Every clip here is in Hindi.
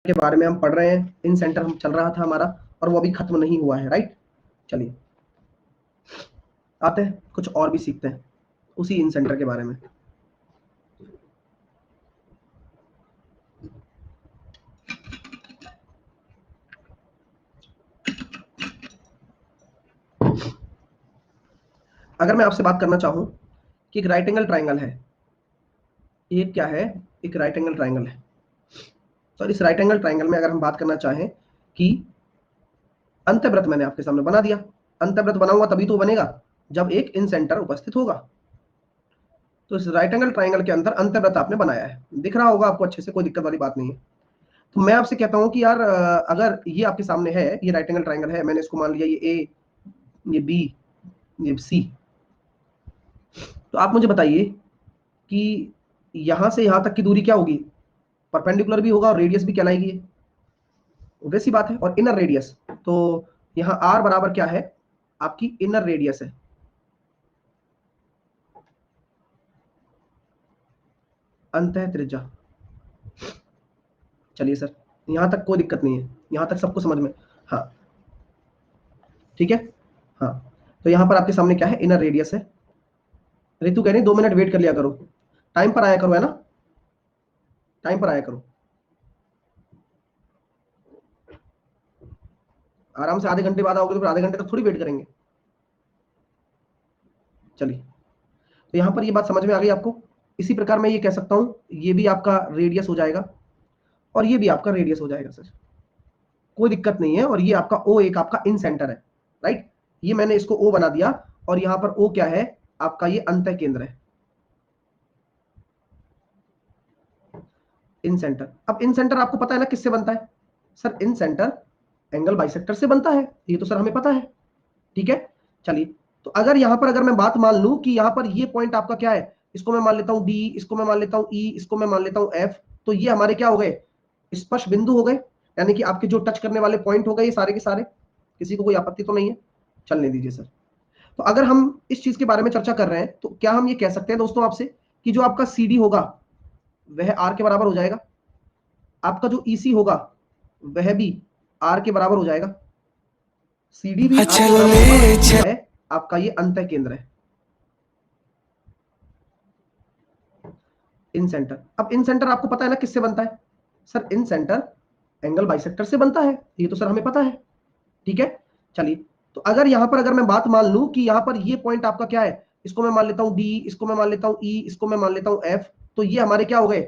के बारे में हम पढ़ रहे हैं, इन सेंटर हम चल रहा था हमारा, और वो अभी खत्म नहीं हुआ है, राइट। चलिए आते हैं कुछ और भी सीखते हैं उसी इन सेंटर के बारे में। अगर मैं आपसे बात करना चाहूं कि एक राइट एंगल ट्राइंगल है, ये क्या है, एक राइट एंगल ट्राइंगल है। तो इस राइट एंगल ट्राइंगल में अगर हम बात करना चाहें कि अंतःवृत्त मैंने आपके सामने बना दिया, अंतःवृत्त बनाऊंगा तभी तो बनेगा जब एक इन सेंटर उपस्थित होगा। तो इस राइट एंगल ट्राइंगल के अंदर अंतःवृत्त आपने बनाया है, दिख रहा होगा आपको अच्छे से, कोई दिक्कत वाली बात नहीं है। तो मैं आपसे कहता हूं कि यार अगर ये आपके सामने है, ये राइट एंगल ट्राइंगल है, मैंने इसको मान लिया ये ए, ये बी, ये सी, तो आप मुझे बताइए कि यहां से यहां तक की दूरी क्या होगी, परपेंडिकुलर भी होगा और रेडियस भी कहलाएगी, वैसी बात है। और इनर रेडियस, तो यहाँ आर बराबर क्या है, आपकी इनर रेडियस है। अंतः त्रिज्या। चलिए सर, यहां तक कोई दिक्कत नहीं है, यहां तक सबको समझ में, हाँ ठीक है। हाँ, तो यहां पर आपके सामने क्या है, इनर रेडियस है। रितु कह रही 2 मिनट वेट कर लिया करो, टाइम पर आया करो, है ना, टाइम पर आया करो, आराम से आधे घंटे बाद आओगे तो फिर आधे घंटे तक थोड़ी वेट करेंगे। चलिए, तो यहां पर ये बात समझ में आ गई आपको। इसी प्रकार मैं ये कह सकता हूं, ये भी आपका रेडियस हो जाएगा और ये भी आपका रेडियस हो जाएगा सर, कोई दिक्कत नहीं है। और ये आपका ओ एक आपका इन सेंटर है, राइट। ये मैंने इसको ओ बना दिया और यहां पर ओ क्या है, आपका ये अंतः केंद्र है, इन सेंटर। अब इन सेंटर आपको पता है ना किससे बनता है, सर इन सेंटर एंगल बाइसेक्टर से बनता है, ये तो सर हमें पता है, ठीक है। चलिए, तो अगर यहां पर अगर मैं बात मान लूं कि यहां पर ये पॉइंट आपका क्या है, इसको मैं मान लेता हूं डी, इसको मैं मान लेता हूं ई, इसको मैं मान लेता हूं एफ, तो ये हमारे क्या हो गए, स्पर्श बिंदु हो गए, यानी कि आपके जो टच करने वाले पॉइंट हो गए ये सारे के सारे। किसी को कोई आपत्ति तो नहीं है, चलने दीजिए सर। तो अगर हम इस चीज के बारे में चर्चा कर रहे हैं तो क्या हम ये कह सकते हैं दोस्तों आपसे कि जो आपका सी डी होगा वह आर के बराबर हो जाएगा, आपका जो ईसी होगा वह भी आर के बराबर हो जाएगा, सीडी भी आर के बराबर होगा, है आपका ये अंतः केंद्र है, इन सेंटर। अब इन सेंटर आपको पता है ना किससे बनता है, सर इन सेंटर एंगल बाइसेक्टर से बनता है, ये तो सर हमें पता है, ठीक है। चलिए, तो अगर यहां पर अगर मैं बात मान लूं कि यहां पर ये पॉइंट आपका क्या है, इसको मैं मान लेता हूं डी, इसको मैं मान लेता हूं ई, इसको मैं मान लेता हूं एफ, तो ये हमारे क्या हो गए,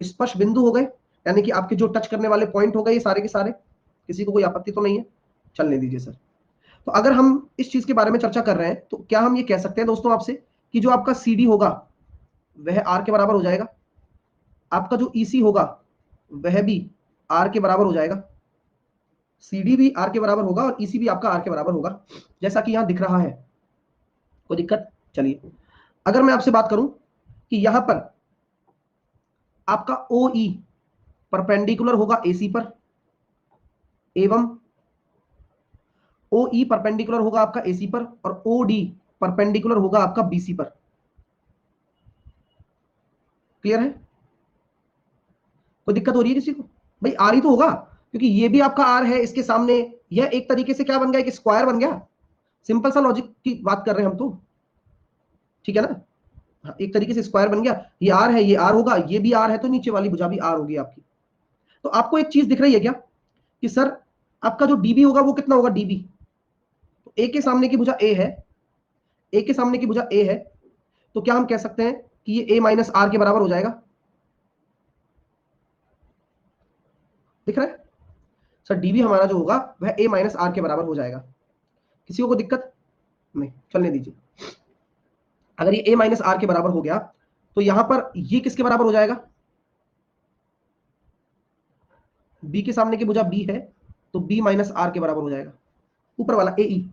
स्पर्श बिंदु हो गए, यानी कि आपके जो टच करने वाले पॉइंट हो गए ये सारे के सारे। किसी को कोई आपत्ति तो नहीं है, चलने दीजिए सर। तो अगर हम इस चीज के बारे में चर्चा कर रहे हैं तो क्या हम ये कह सकते हैं दोस्तों आपसे कि जो आपका सी डी होगा वह आर के बराबर हो जाएगा, आपका जो ईसी होगा वह भी आर के बराबर हो जाएगा, सीडी भी आर के बराबर होगा और ईसी भी आपका आर के बराबर होगा, जैसा कि यहां दिख रहा है। कोई दिक्कत? चलिए, अगर मैं आपसे बात करूं कि यहां पर आपका ओ ई परपेंडिकुलर होगा एसी पर, एवं ओ ई परपेंडिकुलर होगा आपका एसी पर, और ओ डी परपेंडिकुलर होगा आपका बीसी पर। क्लियर है? कोई दिक्कत हो रही है किसी को? भाई आर ही तो होगा, क्योंकि ये भी आपका आर है, इसके सामने यह एक तरीके से क्या बन गया, एक स्क्वायर बन गया। सिंपल सा लॉजिक की बात कर रहे हैं हम तो, ठीक है ना। हाँ, एक तरीके से स्क्वायर बन गया, ये आर है, ये आर होगा, ये भी आर है, तो नीचे वाली भुजा भी आर होगी आपकी। तो आपको एक चीज दिख रही है क्या कि सर आपका जो डीबी होगा वो कितना होगा, डीबी, तो ए के सामने की भुजा ए है, ए के सामने की भुजा ए है, तो क्या हम कह सकते हैं कि ये ए माइनस आर के बराबर हो जाएगा। दिख रहा है सर, डीबी हमारा जो होगा वह ए माइनस आर के बराबर हो जाएगा। किसी को दिक्कत नहीं, चलने दीजिए। अगर ये a माइनस आर के बराबर हो गया तो यहां पर ये किसके बराबर हो जाएगा, b के सामने की भुजा b है, तो b माइनस आर के बराबर हो जाएगा, ऊपर वाला ए ई।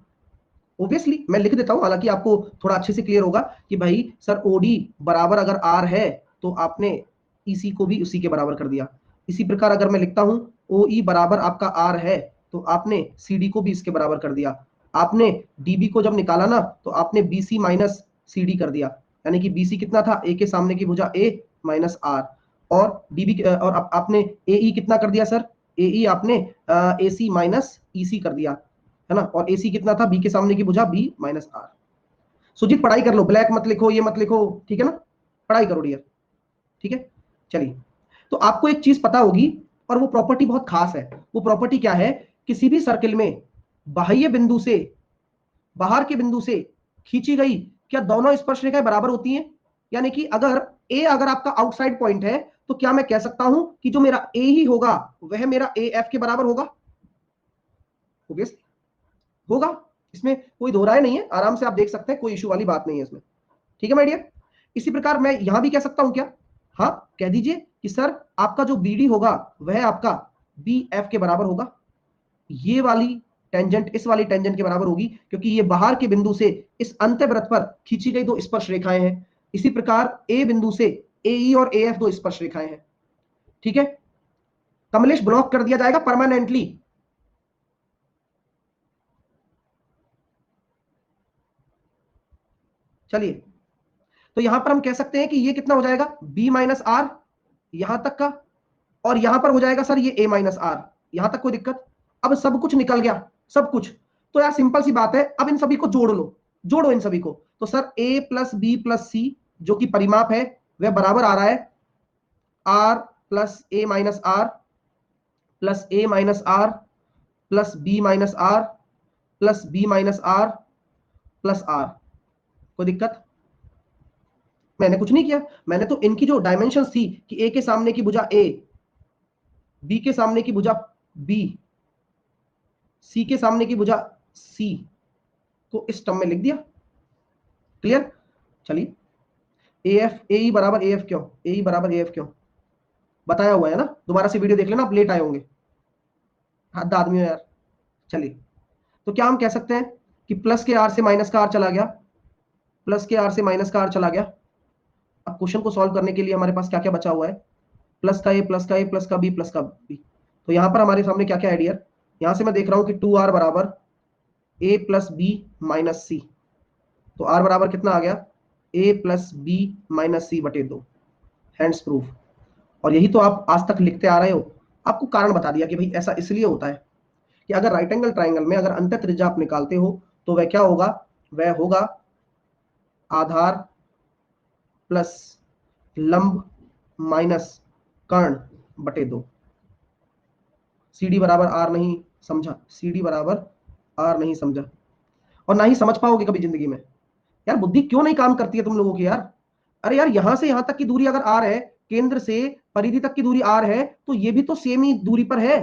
ऑब्वियसली मैं लिख देता हूं, हालांकि आपको थोड़ा अच्छे से क्लियर होगा कि भाई सर ओडी बराबर अगर आर है तो आपने ईसी को भी उसी के बराबर कर दिया। इसी प्रकार अगर मैं लिखता हूं ओ ई बराबर आपका आर है तो आपने सी डी को भी इसके बराबर कर दिया। आपने डीबी को जब निकाला ना तो आपने बीसी माइनस सी डी कर दिया, यानी कि बीसी कितना था, ए के सामने की भुजा ए माइनस आर, और डीबी और आपने ए ई कितना कर दिया सर, AE आपने AC माइनस EC कर दिया, है ना, और AC कितना था, B के सामने की भुजा B माइनस R। सुजीत पढ़ाई कर लो, ब्लैक मत लिखो, ये मत लिखो, ठीक है ना, पढ़ाई करो डियर, ठीक है। चलिए, तो आपको एक चीज पता होगी, और वो प्रॉपर्टी बहुत खास है। वो प्रॉपर्टी क्या है, किसी भी सर्किल में बाह्य बिंदु से, बाहर के बिंदु से खींची गई क्या दोनों स्पर्श रेखाएं बराबर होती हैं? यानी कि अगर ए अगर आपका आउटसाइड पॉइंट है, तो क्या मैं कह सकता हूं कि जो मेरा ए ही होगा वह मेरा ए एफ के बराबर होगा? Obviously, होगा, इसमें कोई दो राय नहीं है, आराम से आप देख सकते हैं, कोई इशू वाली बात नहीं है इसमें, ठीक है माय डियर। इसी प्रकार मैं यहां भी कह सकता हूं क्या? हाँ, कह दीजिए कि सर आपका जो BD होगा वह आपका BF के बराबर होगा। ये वाली टेंजेंट इस वाली टेंजेंट के बराबर होगी, क्योंकि ये बाहर के बिंदु से इस अंत्यवृत्त पर खींची गई दो स्पर्श रेखाएं हैं। इसी प्रकार ए बिंदु से AE और AF दो स्पर्श रेखाएं हैं, ठीक है। कमलेश ब्लॉक कर दिया जाएगा परमानेंटली। चलिए, तो यहां पर हम कह सकते हैं कि ये कितना हो जाएगा, B माइनस आर यहां तक का, और यहां पर हो जाएगा सर ये A माइनस आर, यहां तक कोई दिक्कत? अब सब कुछ निकल गया, सब कुछ। तो यार सिंपल सी बात है, अब इन सभी को जोड़ लो, जोड़ो इन सभी को। तो sir A plus B plus C जो कि परिमाप है वह बराबर आ रहा है R plus A minus R plus A minus R plus B minus R plus B minus R plus R। कोई दिक्कत? मैंने कुछ नहीं किया, मैंने तो इनकी जो डायमेंशन थी कि A के सामने की भुजा A, B के सामने की भुजा B, C के सामने की भुजा C को इस टर्म में लिख दिया। क्लियर? चलिए, AF AE बराबर AF क्यों, AE बराबर AF क्यों बताया हुआ है ना, दोबारा से वीडियो देख लेना, आप लेट आए होंगे, हद आदमी हो यार। चलिए, तो क्या हम कह सकते हैं कि प्लस के आर से माइनस का आर चला गया, प्लस के आर से माइनस का आर चला गया। अब क्वेश्चन को सॉल्व करने के लिए हमारे पास क्या क्या बचा हुआ है, प्लस का ए प्लस का ए प्लस का बी प्लस का बी। तो यहां पर हमारे सामने क्या क्या है डियर, यहां से मैं देख रहा हूं कि 2r बराबर ए प्लस बी माइनस सी। तो r बराबर कितना आ गया, ए प्लस बी माइनस सी बटे 2, हैंड्स प्रूफ। और यही तो आप आज तक लिखते आ रहे हो। आपको कारण बता दिया कि भाई ऐसा इसलिए होता है कि अगर राइट एंगल ट्राइंगल में अगर अंत त्रिज्या आप निकालते हो तो वह क्या होगा, वह होगा आधार प्लस लंब माइनस कर्ण बटे 2। CD बराबर आर नहीं समझा, CD बराबर आर नहीं समझा, और ना ही समझ पाओगे कभी जिंदगी में। यार बुद्धि क्यों नहीं काम करती है तुम लोगों की यार? अरे यार, यहां से यहां तक की दूरी अगर आर है, केंद्र से परिधि तक की दूरी आर है, तो ये भी तो सेम ही दूरी पर है।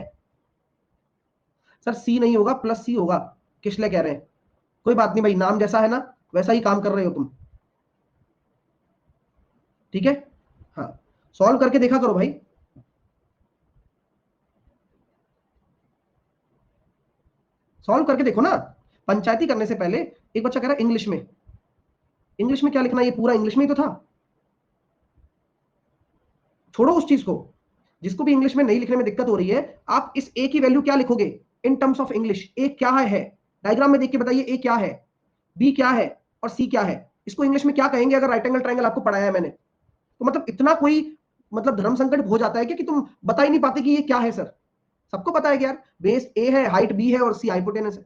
सर C नहीं होगा, प्लस C होगा, किस लिए कह रहे हैं? कोई बात नहीं भाई, नाम जैसा है ना वैसा ही काम कर रहे हो तुम, ठीक है। हाँ, सॉल्व करके देखा करो भाई। सॉल्व करके देखो ना, पंचायती करने से पहले। एक बच्चा कह रहा है इंग्लिश में, इंग्लिश में क्या लिखना, ये पूरा इंग्लिश में ही तो था। छोड़ो उस चीज को, जिसको भी इंग्लिश में नहीं लिखने में दिक्कत हो रही है, आप इस ए की वैल्यू क्या लिखोगे इन टर्म्स ऑफ इंग्लिश? ए क्या है? डायग्राम में देख के बताइए, ए क्या है, बी क्या है, और सी क्या है? इसको इंग्लिश में क्या कहेंगे अगर राइट एंगल ट्राइंगल आपको पढ़ाया है मैंने? तो मतलब इतना कोई मतलब धर्म संकट हो जाता है कि तुम बता ही नहीं पाते कि ये क्या है सर? सबको पता है कि यार बेस ए है, हाइट बी है, और सी हाइपोटेनस है।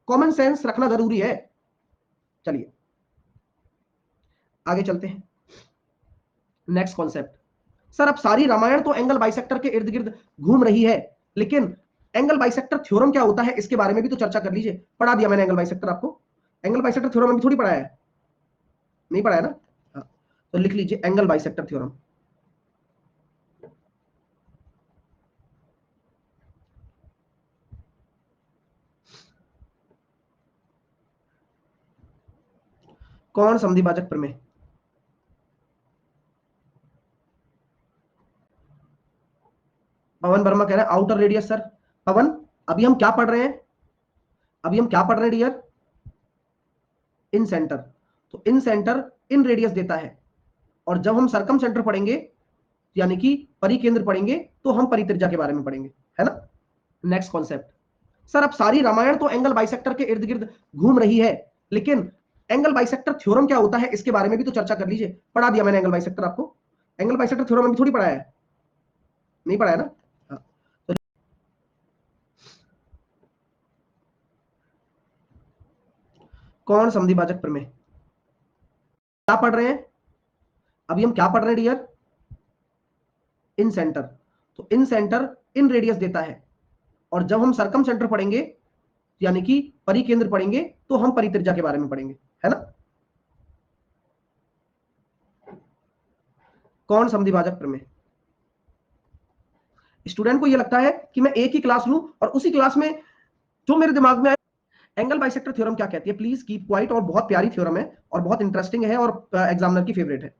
कॉमन सेंस रखना जरूरी है। चलिए आगे चलते हैं, नेक्स्ट कॉन्सेप्ट। सर अब सारी रामायण तो एंगल बाइसेक्टर के इर्द गिर्द घूम रही है, लेकिन एंगल बाइसेक्टर थ्योरम क्या होता है इसके बारे में भी तो चर्चा कर लीजिए। पढ़ा दिया मैंने एंगल बाइसेक्टर आपको, एंगल बाइसेक्टर थ्योरम अभी थोड़ी पढ़ाया है, नहीं पढ़ाया ना? हाँ, तो लिख लीजिए एंगल बाइसेक्टर थ्योरम। कौन समद्विभाजक प्रमेय? पवन वर्मा कह रहे हैं आउटर रेडियस। सर पवन, अभी हम क्या पढ़ रहे हैं, अभी हम क्या पढ़ रहे हैं डियर? इन सेंटर। तो इन सेंटर इन रेडियस देता है, और जब हम सरकम सेंटर पढ़ेंगे यानी कि परिकेंद्र पढ़ेंगे तो हम परित्रिज्या के बारे में पढ़ेंगे, है ना। Next concept. सर अब सारी रामायण तो एंगल बाइसेक्टर के इर्द गिर्द घूम रही है, लेकिन एंगल बाइसेक्टर थ्योरम क्या होता है इसके बारे में भी तो चर्चा कर लीजिए। पढ़ा दिया मैंने एंगल बाइसेक्टर आपको, एंगल बाइसेक्टर थ्योरम अभी थोड़ी पढ़ाया है, नहीं पढ़ाया ना? हाँ, कौन समद्विभाजक प्रमेय? क्या पढ़ रहे हैं अभी हम? क्या पढ़ रहे हैं डियर? इन सेंटर। तो इन सेंटर इन रेडियस देता है, और जब हम सरकम सेंटर पढ़ेंगे यानी कि परिकेंद्र पढ़ेंगे तो हम परित्रिज्या के बारे में पढ़ेंगे, है ना? कौन समद्विभाजक प्रमेय? स्टूडेंट को यह लगता है कि मैं एक ही क्लास लूं और उसी क्लास में जो मेरे दिमाग में आए। एंगल बाइसेक्टर थ्योरम क्या कहती है? Please keep quiet. और बहुत प्यारी थ्योरम है और बहुत इंटरेस्टिंग है और एग्जामिनर की फेवरेट है।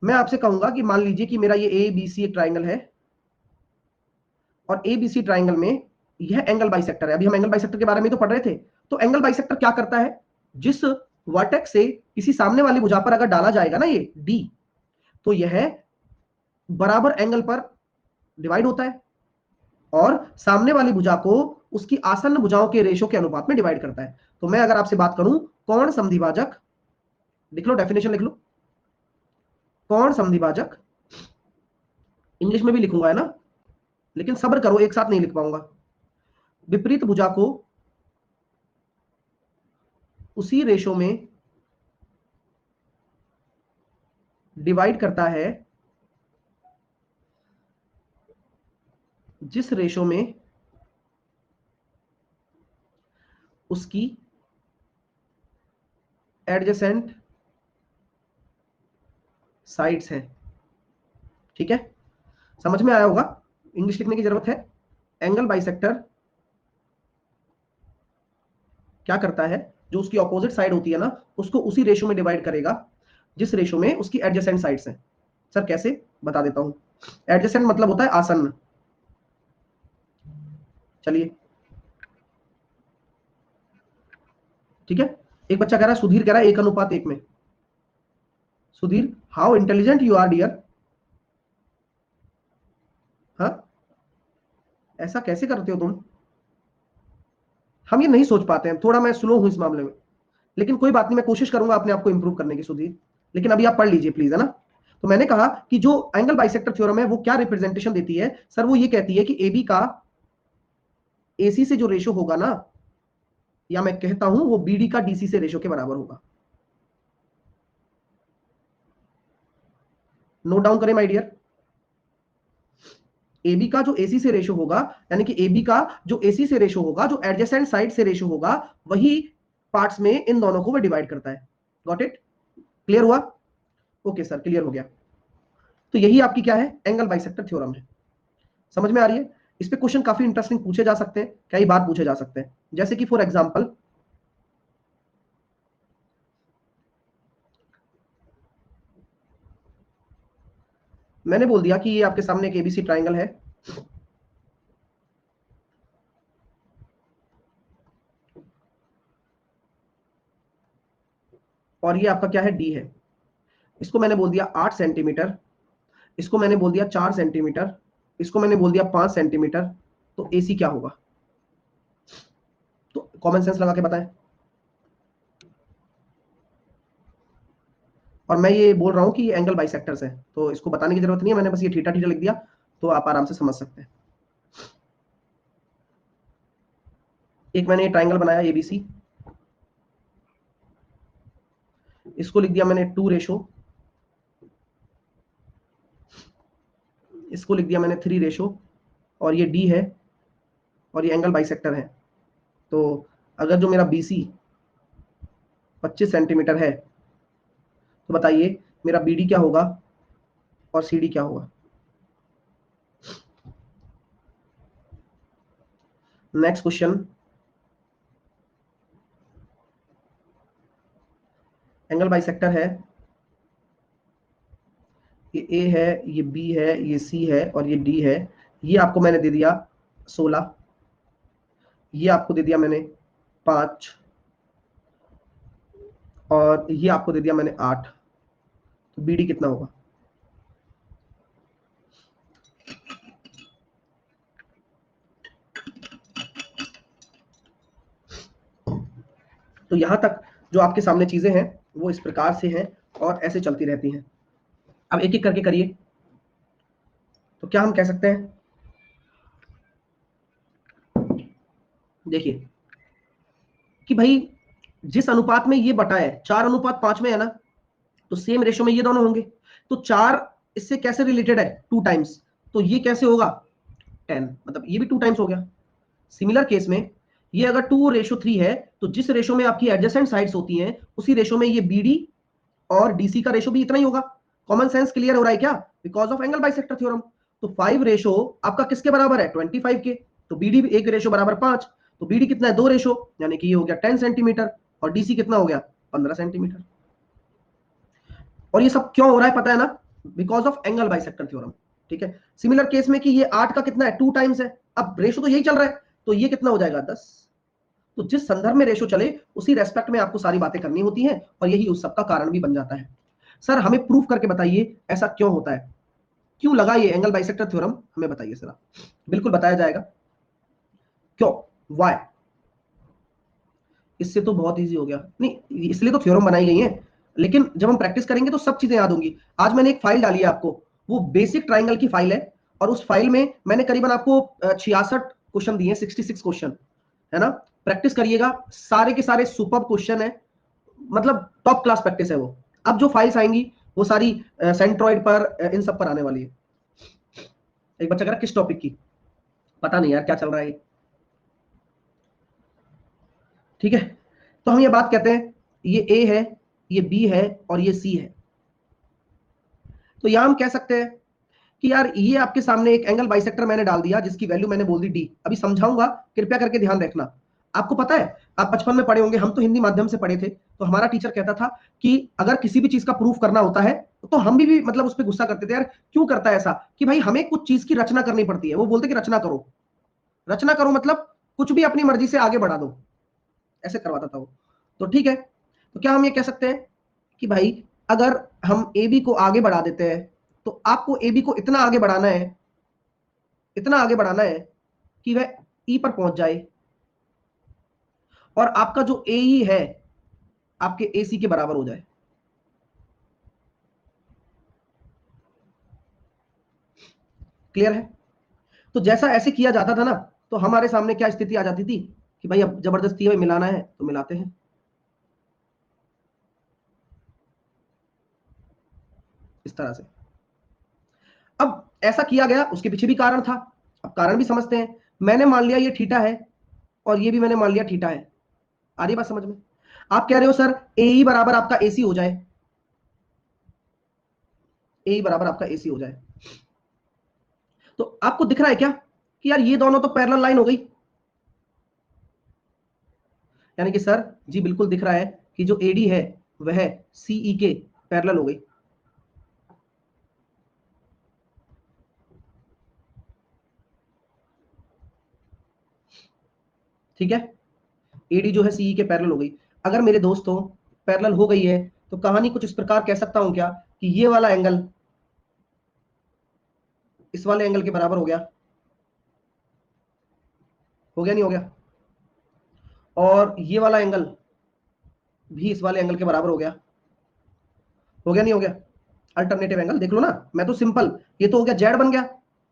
मैं आपसे कहूंगा कि मान लीजिए कि मेरा ये ए बी सी एक ट्राइंगल है, और ए बी सी ट्राइंगल में यह एंगल बाइसेक्टर है। अभी हम एंगल बाइसेक्टर के बारे में तो पढ़ रहे थे। तो एंगल बाइसेक्टर क्या करता है? जिस वर्टेक्स से किसी सामने वाली भुजा पर अगर डाला जाएगा ना ये डी, तो यह बराबर एंगल पर डिवाइड होता है और सामने वाली भुजा को उसकी आसन्न भुजाओं के रेशो के अनुपात में डिवाइड करता है। तो मैं अगर आपसे बात करूं कौन समद्विभाजक, लिख लो, डेफिनेशन लिख लो। कौन समद्विभाजक, इंग्लिश में भी लिखूंगा है ना, लेकिन सब्र करो, एक साथ नहीं लिख पाऊंगा। विपरीत भुजा को उसी रेशो में डिवाइड करता है जिस रेशो में उसकी एडजेसेंट साइड्स हैं। ठीक है, समझ में आया होगा? इंग्लिश लिखने की जरूरत है। एंगल बाइसेक्टर क्या करता है? जो उसकी ऑपोजिट साइड होती है ना, उसको उसी रेशो में डिवाइड करेगा जिस रेशो में उसकी एडजेसेंट साइड्स हैं। सर कैसे? बता देता हूं। एडजेसेंट मतलब होता है आसन्न। चलिए, ठीक है। एक बच्चा कह रहा है, सुधीर कह रहा है 1:1 में। Sudhir, how intelligent you are dear. हाँ, ऐसा कैसे करते हो तुम? हम ये नहीं सोच पाते हैं, थोड़ा मैं स्लो हूं इस मामले में, लेकिन कोई बात नहीं, मैं कोशिश करूंगा अपने आप को इंप्रूव करने की सुधीर। लेकिन अभी आप पढ़ लीजिए प्लीज, है ना? तो मैंने कहा कि जो एंगल बाइसेक्टर थ्योरम है वो क्या रिप्रेजेंटेशन देती है? सर वो ये कहती है कि एबी का एसी से जो रेशो होगा ना, या मैं कहता हूं वो बीडी का डीसी से रेशो के बराबर होगा। नोट डाउन करें माय डियर। एबी का जो एसी से रेशो होगा, यानी कि एबी का जो एसी से रेशो होगा, जो एडजेसेंट साइड से रेशो होगा, वही पार्ट्स में इन दोनों को वो डिवाइड करता है। Got it? क्लियर हुआ? ओके सर, क्लियर हो गया। तो यही आपकी क्या है? एंगल बाइसेक्टर थ्योरम है। समझ में आ रही है? इस पे क्वेश्चन काफी इंटरेस्टिंग पूछे जा सकते हैं, कई बार पूछे जा सकते हैं। जैसे कि फॉर एग्जांपल, मैंने बोल दिया कि ये आपके सामने एक एबीसी ट्राइंगल है, और ये आपका क्या है? डी है। इसको मैंने बोल दिया 8 सेंटीमीटर, इसको मैंने बोल दिया 4 सेंटीमीटर, इसको मैंने बोल दिया 5 सेंटीमीटर। तो एसी क्या होगा? तो कॉमन सेंस लगा के बताएं। और मैं ये बोल रहा हूं कि ये एंगल बाइसेक्टर्स है, तो इसको बताने की जरूरत नहीं है, मैंने बस ये थीटा थीटा लिख दिया, तो आप आराम से समझ सकते हैं। एक मैंने ये ट्राइंगल बनाया एबीसी, इसको लिख दिया मैंने 2 रेशो, इसको लिख दिया मैंने 3 रेशो, और ये डी है और ये एंगल बाइसेक्टर है। तो अगर जो मेरा बीसी 25 सेंटीमीटर है, तो बताइए मेरा बीडी क्या होगा और सीडी क्या होगा? Next question. एंगल बाइसेक्टर है, ये ए है, ये बी है, ये सी है और ये डी है। ये आपको मैंने दे दिया 16, ये आपको दे दिया मैंने 5, और ये आपको दे दिया मैंने 8। तो बीडी कितना होगा? तो यहां तक जो आपके सामने चीजें हैं वो इस प्रकार से हैं और ऐसे चलती रहती हैं। अब एक एक करके करिए। तो क्या हम कह सकते हैं? देखिए कि भाई जिस अनुपात में ये बटा है 4:5 में है ना, तो सेम रेशो में ये दोनों होंगे। तो 4 इससे कैसे रिलेटेड है, 2 टाइम्स, तो ये कैसे होगा 10, मतलब ये भी 2 टाइम्स हो गया। सिमिलर केस में ये अगर 2:3 है, तो जिस रेशो में आपकी एडजेसेंट साइड्स होती हैं उसी रेशो में ये बीडी और डीसी का रेशो भी इतना ही होगा। कॉमन सेंस क्लियर हो रहा है क्या, because of angle bisector theorem. तो 5 रेशो आपका किसके बराबर है 25 के, तो बीडी भी 1 रेशो बराबर 5, तो बीडी कितना है 2 रेशो, यानी कि ये हो गया 10 सेंटीमीटर, और डीसी कितना हो गया 15 सेंटीमीटर। और ये सब क्यों हो रहा है पता है ना, because of angle bisector theorem. ठीक है, सिमिलर केस में कि ये 8 का कितना है 2 टाइम्स है, अब रेशो तो यही चल रहा है, तो ये कितना हो जाएगा 10। तो जिस संदर्भ में रेशो चले उसी रेस्पेक्ट में आपको सारी बातें करनी होती हैं, और यही उस सब का कारण भी बन जाता है। सर हमें प्रूफ करके बताइए ऐसा क्यों होता है, क्यों लगा ये एंगल बाइसेक्टर थ्योरम, हमें बताइए सर। बिल्कुल बताया जाएगा क्यों, वाई। इससे तो बहुत इजी हो गया, नहीं इसलिए तो थ्योरम बनाई गई है, लेकिन जब हम प्रैक्टिस करेंगे तो सब चीजें याद होंगी। आज मैंने एक फाइल डाली है आपको, वो बेसिक ट्राइंगल की फाइल है, और उस फाइल में मैंने करीबन आपको 66 क्वेश्चन दिए, 66 क्वेश्चन है ना। प्रैक्टिस करिएगा, सारे के सारे सुपर क्वेश्चन है, मतलब टॉप क्लास प्रैक्टिस है वो। अब जो फाइल्स आएंगी वो सारी सेंट्रॉइड पर इन सब पर आने वाली है। एक बच्चा कह रहा किस टॉपिक की, पता नहीं यार क्या चल रहा है। ठीक है, तो हम ये बात कहते हैं ये ए है, ये बी है, और ये सी है। तो यहां हम कह सकते हैं कि यार ये आपके सामने एक एंगल बाइसेक्टर मैंने डाल दिया, जिसकी वैल्यू मैंने बोल दी डी। अभी समझाऊंगा, कृपया करके ध्यान रखना। आपको पता है, आप बचपन में पढ़े होंगे, हम तो हिंदी माध्यम से पढ़े थे, तो हमारा टीचर कहता था कि अगर किसी भी चीज का प्रूफ करना होता है, तो हम भी मतलब उस पर गुस्सा करते थे, यार क्यों करता है ऐसा, कि भाई हमें कुछ चीज की रचना करनी पड़ती है। वो बोलते कि रचना करो, रचना करो मतलब कुछ भी अपनी मर्जी से आगे बढ़ा दो, ऐसे करवाता था वो। तो ठीक है, तो क्या हम ये कह सकते हैं कि भाई अगर हम ए बी को आगे बढ़ा देते हैं, तो आपको ए बी को इतना आगे बढ़ाना है, इतना आगे बढ़ाना है कि वह ई पर पहुंच जाए, और आपका जो ए ई है आपके ए सी के बराबर हो जाए। क्लियर है, तो जैसा ऐसे किया जाता था ना, तो हमारे सामने क्या स्थिति आ जाती थी कि भाई अब जबरदस्ती है, मिलाना है तो मिलाते हैं, इस तरह से। अब ऐसा किया गया, उसके पीछे भी कारण था, अब कारण भी समझते हैं। मैंने मान लिया ये थीटा है, और ये भी मैंने मान लिया थीटा है। आ रही बात समझ में, आप कह रहे हो सर ए ई बराबर आपका ए सी हो जाए, ए ई बराबर आपका ए सी हो जाए, तो आपको दिख रहा है क्या कि यार ये दोनों तो पैरेलल लाइन हो गई, यानी कि सर जी बिल्कुल दिख रहा है कि जो एडी है वह सीई के पैरेलल हो गई। ठीक है, एडी जो है सीई के पैरेलल हो गई। अगर मेरे दोस्तों पैरेलल हो गई है, तो कहानी कुछ इस प्रकार कह सकता हूं क्या कि ये वाला एंगल इस वाले एंगल के बराबर हो गया, हो गया नहीं हो गया, और ये वाला एंगल भी इस वाले एंगल के बराबर हो गया नहीं हो गया। अल्टरनेटिव एंगल देख लो ना, मैं तो सिंपल, ये तो हो गया जेड बन गया,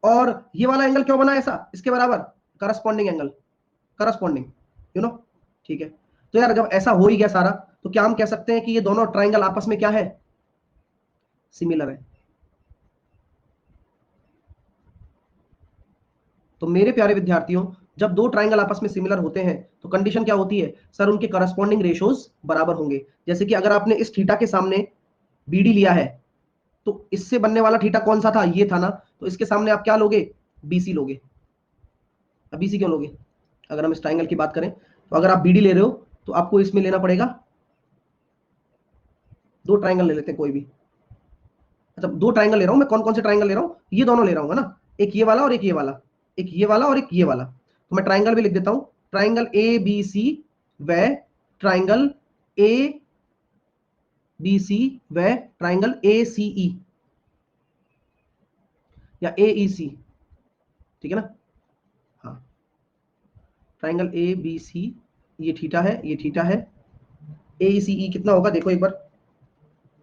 और ये वाला एंगल क्यों बना ऐसा इसके बराबर, corresponding angle, corresponding, you know. ठीक है, तो यार जब ऐसा हो ही गया सारा, तो क्या हम कह सकते हैं कि ये दोनों ट्राइंगल आपस में क्या है, सिमिलर है। तो मेरे प्यारे विद्यार्थियों, जब दो ट्राइंगल आपस में सिमिलर होते हैं, तो कंडीशन क्या होती है सर, उनके करस्पॉन्डिंग रेशियोज बराबर होंगे। जैसे कि अगर आपने इस थीटा के सामने बीडी लिया है, तो इससे बनने वाला थीटा कौन सा था, ये था ना, तो इसके सामने आप क्या लोगे, बीसी लोगे। अब बीसी क्यों लोगे, अगर हम इस ट्राइंगल की बात करें, तो अगर आप बीडी ले रहे हो, तो आपको इसमें लेना पड़ेगा, दो ट्राइंगल ले लेते हैं कोई भी। अच्छा, दो ट्राइंगल ले रहा हूं मैं, कौन कौन से ट्राइंगल ले रहा हूं, ये दोनों ले रहा हूं, है ना, एक ये वाला और एक ये वाला, एक ये वाला और एक ये वाला। तो मैं ट्राइंगल भी लिख देता हूं, ट्राइंगल ए बी सी व ट्राइंगल ए बी सी व ट्राइंगल ए सी ई या ए ई सी। ठीक है ना, हाँ, ट्राइंगल ए बी सी, ये थीटा है, ये थीटा है, ए ई सी ई कितना होगा देखो एक बार।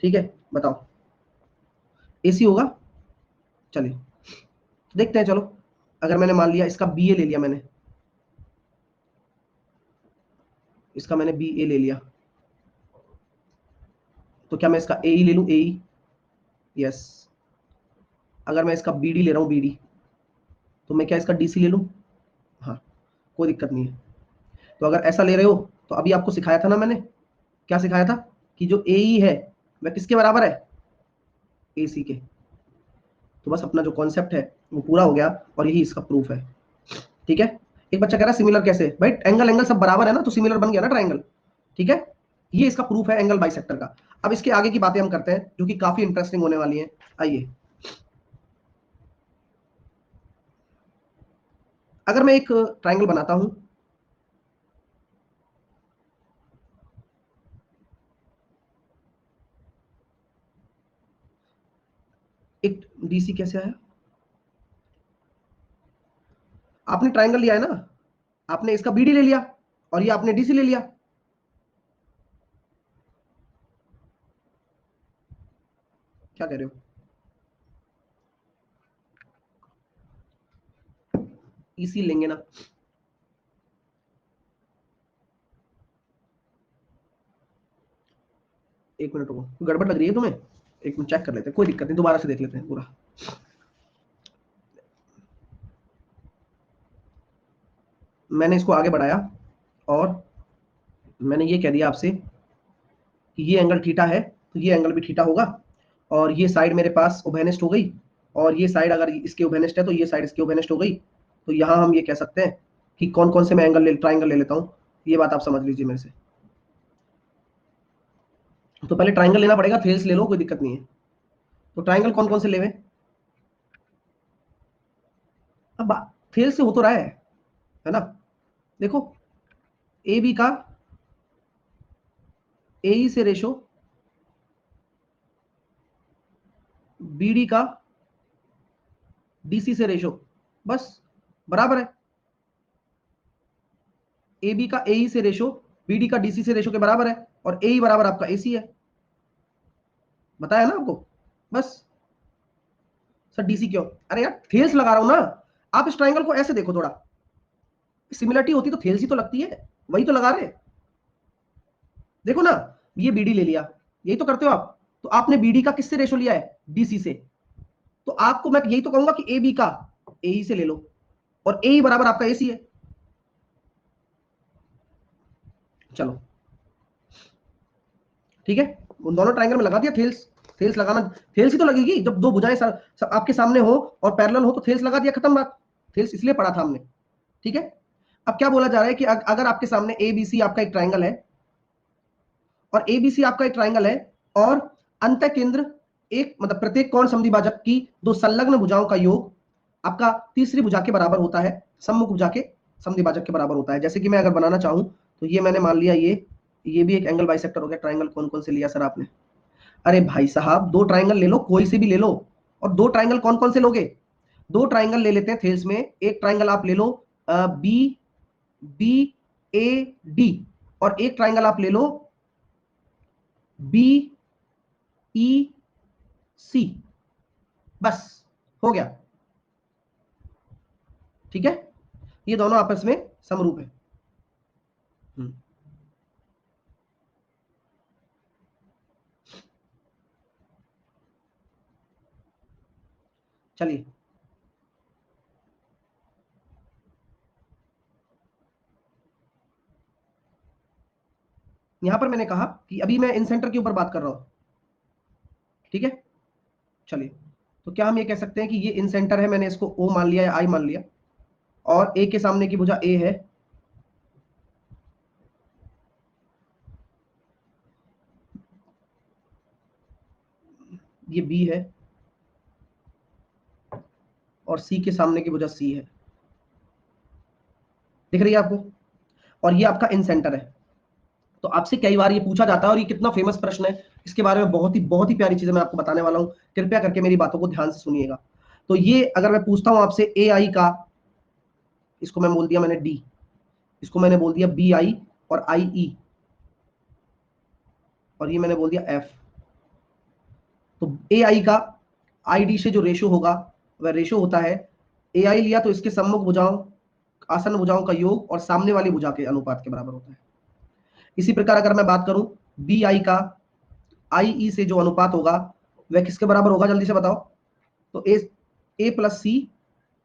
ठीक है, बताओ, ए सी होगा, चलिए देखते हैं, चलो। अगर मैंने मान लिया इसका बी ए ले लिया मैंने, इसका मैंने बी ए ले लिया, तो क्या मैं इसका ए ले लूं, ए? यस। अगर मैं इसका बीडी ले रहा हूं, बीडी, तो मैं क्या इसका डीसी ले लूं? हाँ, कोई दिक्कत नहीं है। तो अगर ऐसा ले रहे हो तो अभी आपको सिखाया था ना मैंने, क्या सिखाया था कि जो ए है वह किसके बराबर है? AC के। तो बस अपना जो कॉन्सेप्ट है वो पूरा हो गया और यही इसका प्रूफ है। ठीक है। एक बच्चा कह रहा है सिमिलर कैसे? भाई एंगल एंगल सब बराबर है ना, तो सिमिलर बन गया ना ट्राइंगल। ठीक है, ये इसका प्रूफ है एंगल बाइसेक्टर का। अब इसके आगे की बातें हम करते हैं जो कि काफी इंटरेस्टिंग होने वाली है। आइए, अगर मैं एक ट्राइंगल बनाता हूं, एक डीसी कैसे आया? आपने ट्राइंगल लिया है ना, आपने इसका बीडी ले लिया और ये आपने डीसी ले लिया। क्या कह रहे हो? इसी लेंगे ना। एक मिनट रुको, गड़बड़ लग रही है तुम्हें? एक मिनट चेक कर लेते हैं, कोई दिक्कत नहीं, दोबारा से देख लेते हैं पूरा। मैंने इसको आगे बढ़ाया और मैंने ये कह दिया आपसे कि ये एंगल थीटा है, तो ये एंगल भी थीटा होगा, और ये साइड मेरे पास उभयनिष्ठ हो गई, और ये साइड अगर इसके उभयनिष्ठ है तो ये साइड इसके उभयनिष्ठ हो गई। तो यहाँ हम ये कह सकते हैं कि कौन कौन से मैं एंगल ट्राइंगल ले लेता हूँ, ये बात आप समझ लीजिए मेरे से। तो पहले ट्राइंगल लेना पड़ेगा, थेल्स ले लो, कोई दिक्कत नहीं है। तो ट्राइंगल कौन कौन से लेवे? अब थेल्स से हो तो रहा है ना? देखो, ए बी का ए से रेशो, बीडी का डीसी से रेशो, बस बराबर है। ए बी का ए से रेशो बीडी का डीसी से रेशो के बराबर है, और ए बराबर आपका एसी है, बताया ना आपको। बस। सर डीसी क्यों? अरे यार थेल्स लगा रहा हूं ना। आप इस ट्राइंगल को ऐसे देखो, थोड़ा सिमिलरिटी होती तो थेल्स ही तो लगती है, वही तो लगा रहे। देखो ना, ये बीडी ले लिया, यही तो करते हो आप। तो आपने बीडी का किससे रेशो लिया है? डीसी से। तो आपको मैं यही तो कहूंगा कि ए बी का ए से ले लो, और ए बराबर आपका एसी है। चलो ठीक है, उन दोनों ट्राइंगल में लगा दिया थेल्स। थेल्स लगाना, थेल्स ही तो लगेगी जब दो भुजाएं आपके सामने हो और पैरेलल हो, तो थेल्स लगा दिया, खत्म बात। थेल्स इसलिए पढ़ा था हमने। ठीक है। अब क्या बोला जा रहा है कि अगर आपके सामने एबीसी आपका एक ट्राइंगल है, और एबीसी आपका एक ट्राइंगल है, और अंत केंद्र एक, मतलब प्रत्येक कोण समद्विभाजक की दो संलग्न भुजाओं का योग आपका तीसरी भुजा के बराबर होता है, सम्मुख भुजा के समद्विभाजक के बराबर होता है। जैसे कि मैं अगर बनाना चाहूं तो ये मैंने मान लिया, ये भी एक एंगल बाइसेक्टर हो गया। ट्राइंगल कौन कौन से लिया सर आपने? अरे भाई साहब, दो ट्राइंगल ले लो, कोई से भी ले लो। और दो ट्राइंगल कौन कौन से लोगे? दो ट्राइंगल ले लेते हैं थेल्स में। एक ट्राइंगल आप ले लो बी बी ए डी, और एक ट्राइंगल आप ले लो बी ई सी। बस, हो गया। ठीक है, ये दोनों आपस में समरूप है। चलिए, यहां पर मैंने कहा कि अभी मैं इन सेंटर के ऊपर बात कर रहा हूं। ठीक है, चलिए, तो क्या हम ये कह सकते हैं कि ये इन सेंटर है, मैंने इसको ओ मान लिया या आई मान लिया, और ए के सामने की भुजा ए है, ये बी है, और सी के सामने की भुजा सी है। दिख रही है आपको? और ये आपका इन सेंटर है। तो आपसे कई बार ये पूछा जाता है, और ये कितना फेमस प्रश्न है, इसके बारे में बहुत ही प्यारी चीजें मैं आपको बताने वाला हूं। कृपया करके मेरी बातों को ध्यान से सुनिएगा। तो ये अगर मैं पूछता हूं आपसे ए आई का, इसको मैं बोल दिया मैंने डी, इसको मैंने बोल दिया बी आई और आई ई, और ये मैंने बोल दिया एफ। तो ए आई का आई डी से जो रेशो होगा वह रेशो होता है, ए आई लिया तो इसके सम्मुख भुजाओं, आसन्न भुजाओं का योग और सामने वाली भुजा के अनुपात के बराबर होता है। इसी प्रकार अगर मैं बात करूं बी आई का आई ई से जो अनुपात होगा वह किसके बराबर होगा, जल्दी से बताओ। तो ए प्लस सी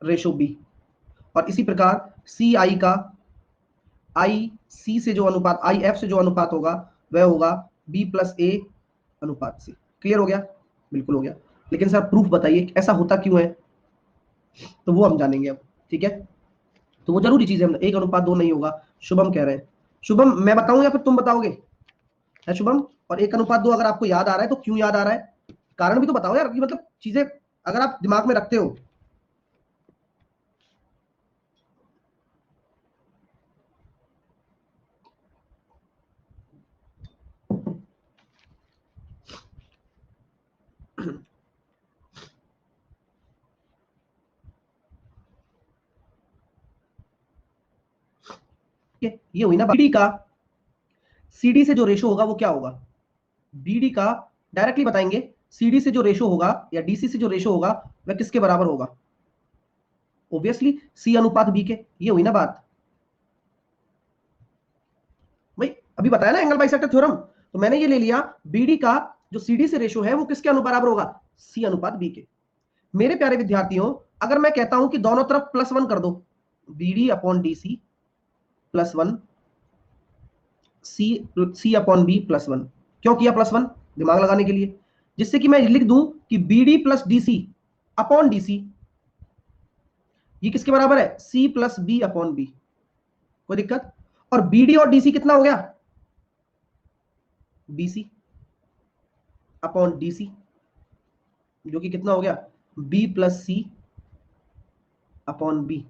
रेशो बी, और इसी प्रकार सी आई का आई सी से जो अनुपात, आई एफ से जो अनुपात होगा वह होगा बी प्लस ए अनुपात सी। क्लियर हो गया? बिल्कुल हो गया। लेकिन सर प्रूफ बताइए ऐसा होता क्यों है, तो वो हम जानेंगे अब। ठीक है, तो वो जरूरी चीज है, 1:2 नहीं होगा, शुभम कह रहे हैं। शुभम मैं बताऊं या फिर तुम बताओगे? है शुभम? और 1:2 अगर आपको याद आ रहा है तो क्यों याद आ रहा है, कारण भी तो बताओ यार, कि मतलब चीजें अगर आप दिमाग में रखते हो। ये हुई ना बीडी का सीडी से जो रेशो होगा वो क्या होगा, बीडी का डायरेक्टली बताएंगे, सीडी से जो रेशो होगा या डीसी से जो रेशो होगा वह किसके बराबर होगा, ऑब्वियसली सी अनुपात बी के। ये हुई ना बात भाई, अभी बताया ना एंगल बाइसेक्टर थ्योरम। तो मैंने ये ले लिया बीडी का जो सीडी से रेशो है वो किसके अनुबराबर होगा, सी अनुपात बी के। मेरे प्यारे विद्यार्थियों, अगर मैं कहता हूं कि दोनों तरफ +1 कर दो, बीडी अपॉन डीसी +1, सी सी अपॉन बी +1। क्यों किया +1? दिमाग लगाने के लिए, जिससे कि मैं लिख दूं कि BD plus DC upon DC ये किसके बराबर है, C plus B upon B. कोई दिक्कत? और बीडी और डीसी कितना हो गया, बीसी अपॉन डीसी, जो कि कितना हो गया, बी प्लस सी अपॉन बी।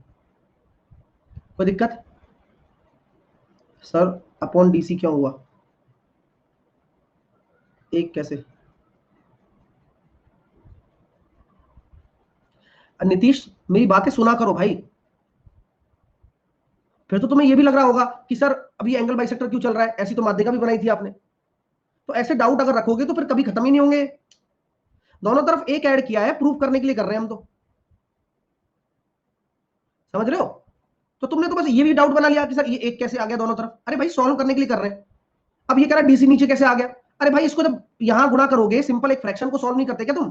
कोई दिक्कत? सर अपॉन डीसी क्यों हुआ, एक कैसे? नीतीश मेरी बातें सुना करो भाई, फिर तो तुम्हें यह भी लग रहा होगा कि सर अभी एंगल बाइसेक्टर क्यों चल रहा है, ऐसी तो माध्यिका भी बनाई थी आपने। तो ऐसे डाउट अगर रखोगे तो फिर कभी खत्म ही नहीं होंगे। दोनों तरफ एक ऐड किया है, प्रूफ करने के लिए कर रहे हैं हम तो, समझ रहे हो? तो तुमने तो बस ये भी डाउट बना लिया कि सर ये एक कैसे आ गया दोनों तरफ। अरे भाई सॉल्व करने के लिए कर रहे हैं। अब ये कह रहा है डीसी नीचे कैसे आ गया, अरे भाई इसको जब यहां गुणा करोगे, सिंपल एक फ्रैक्शन को सॉल्व नहीं करते क्या तुम?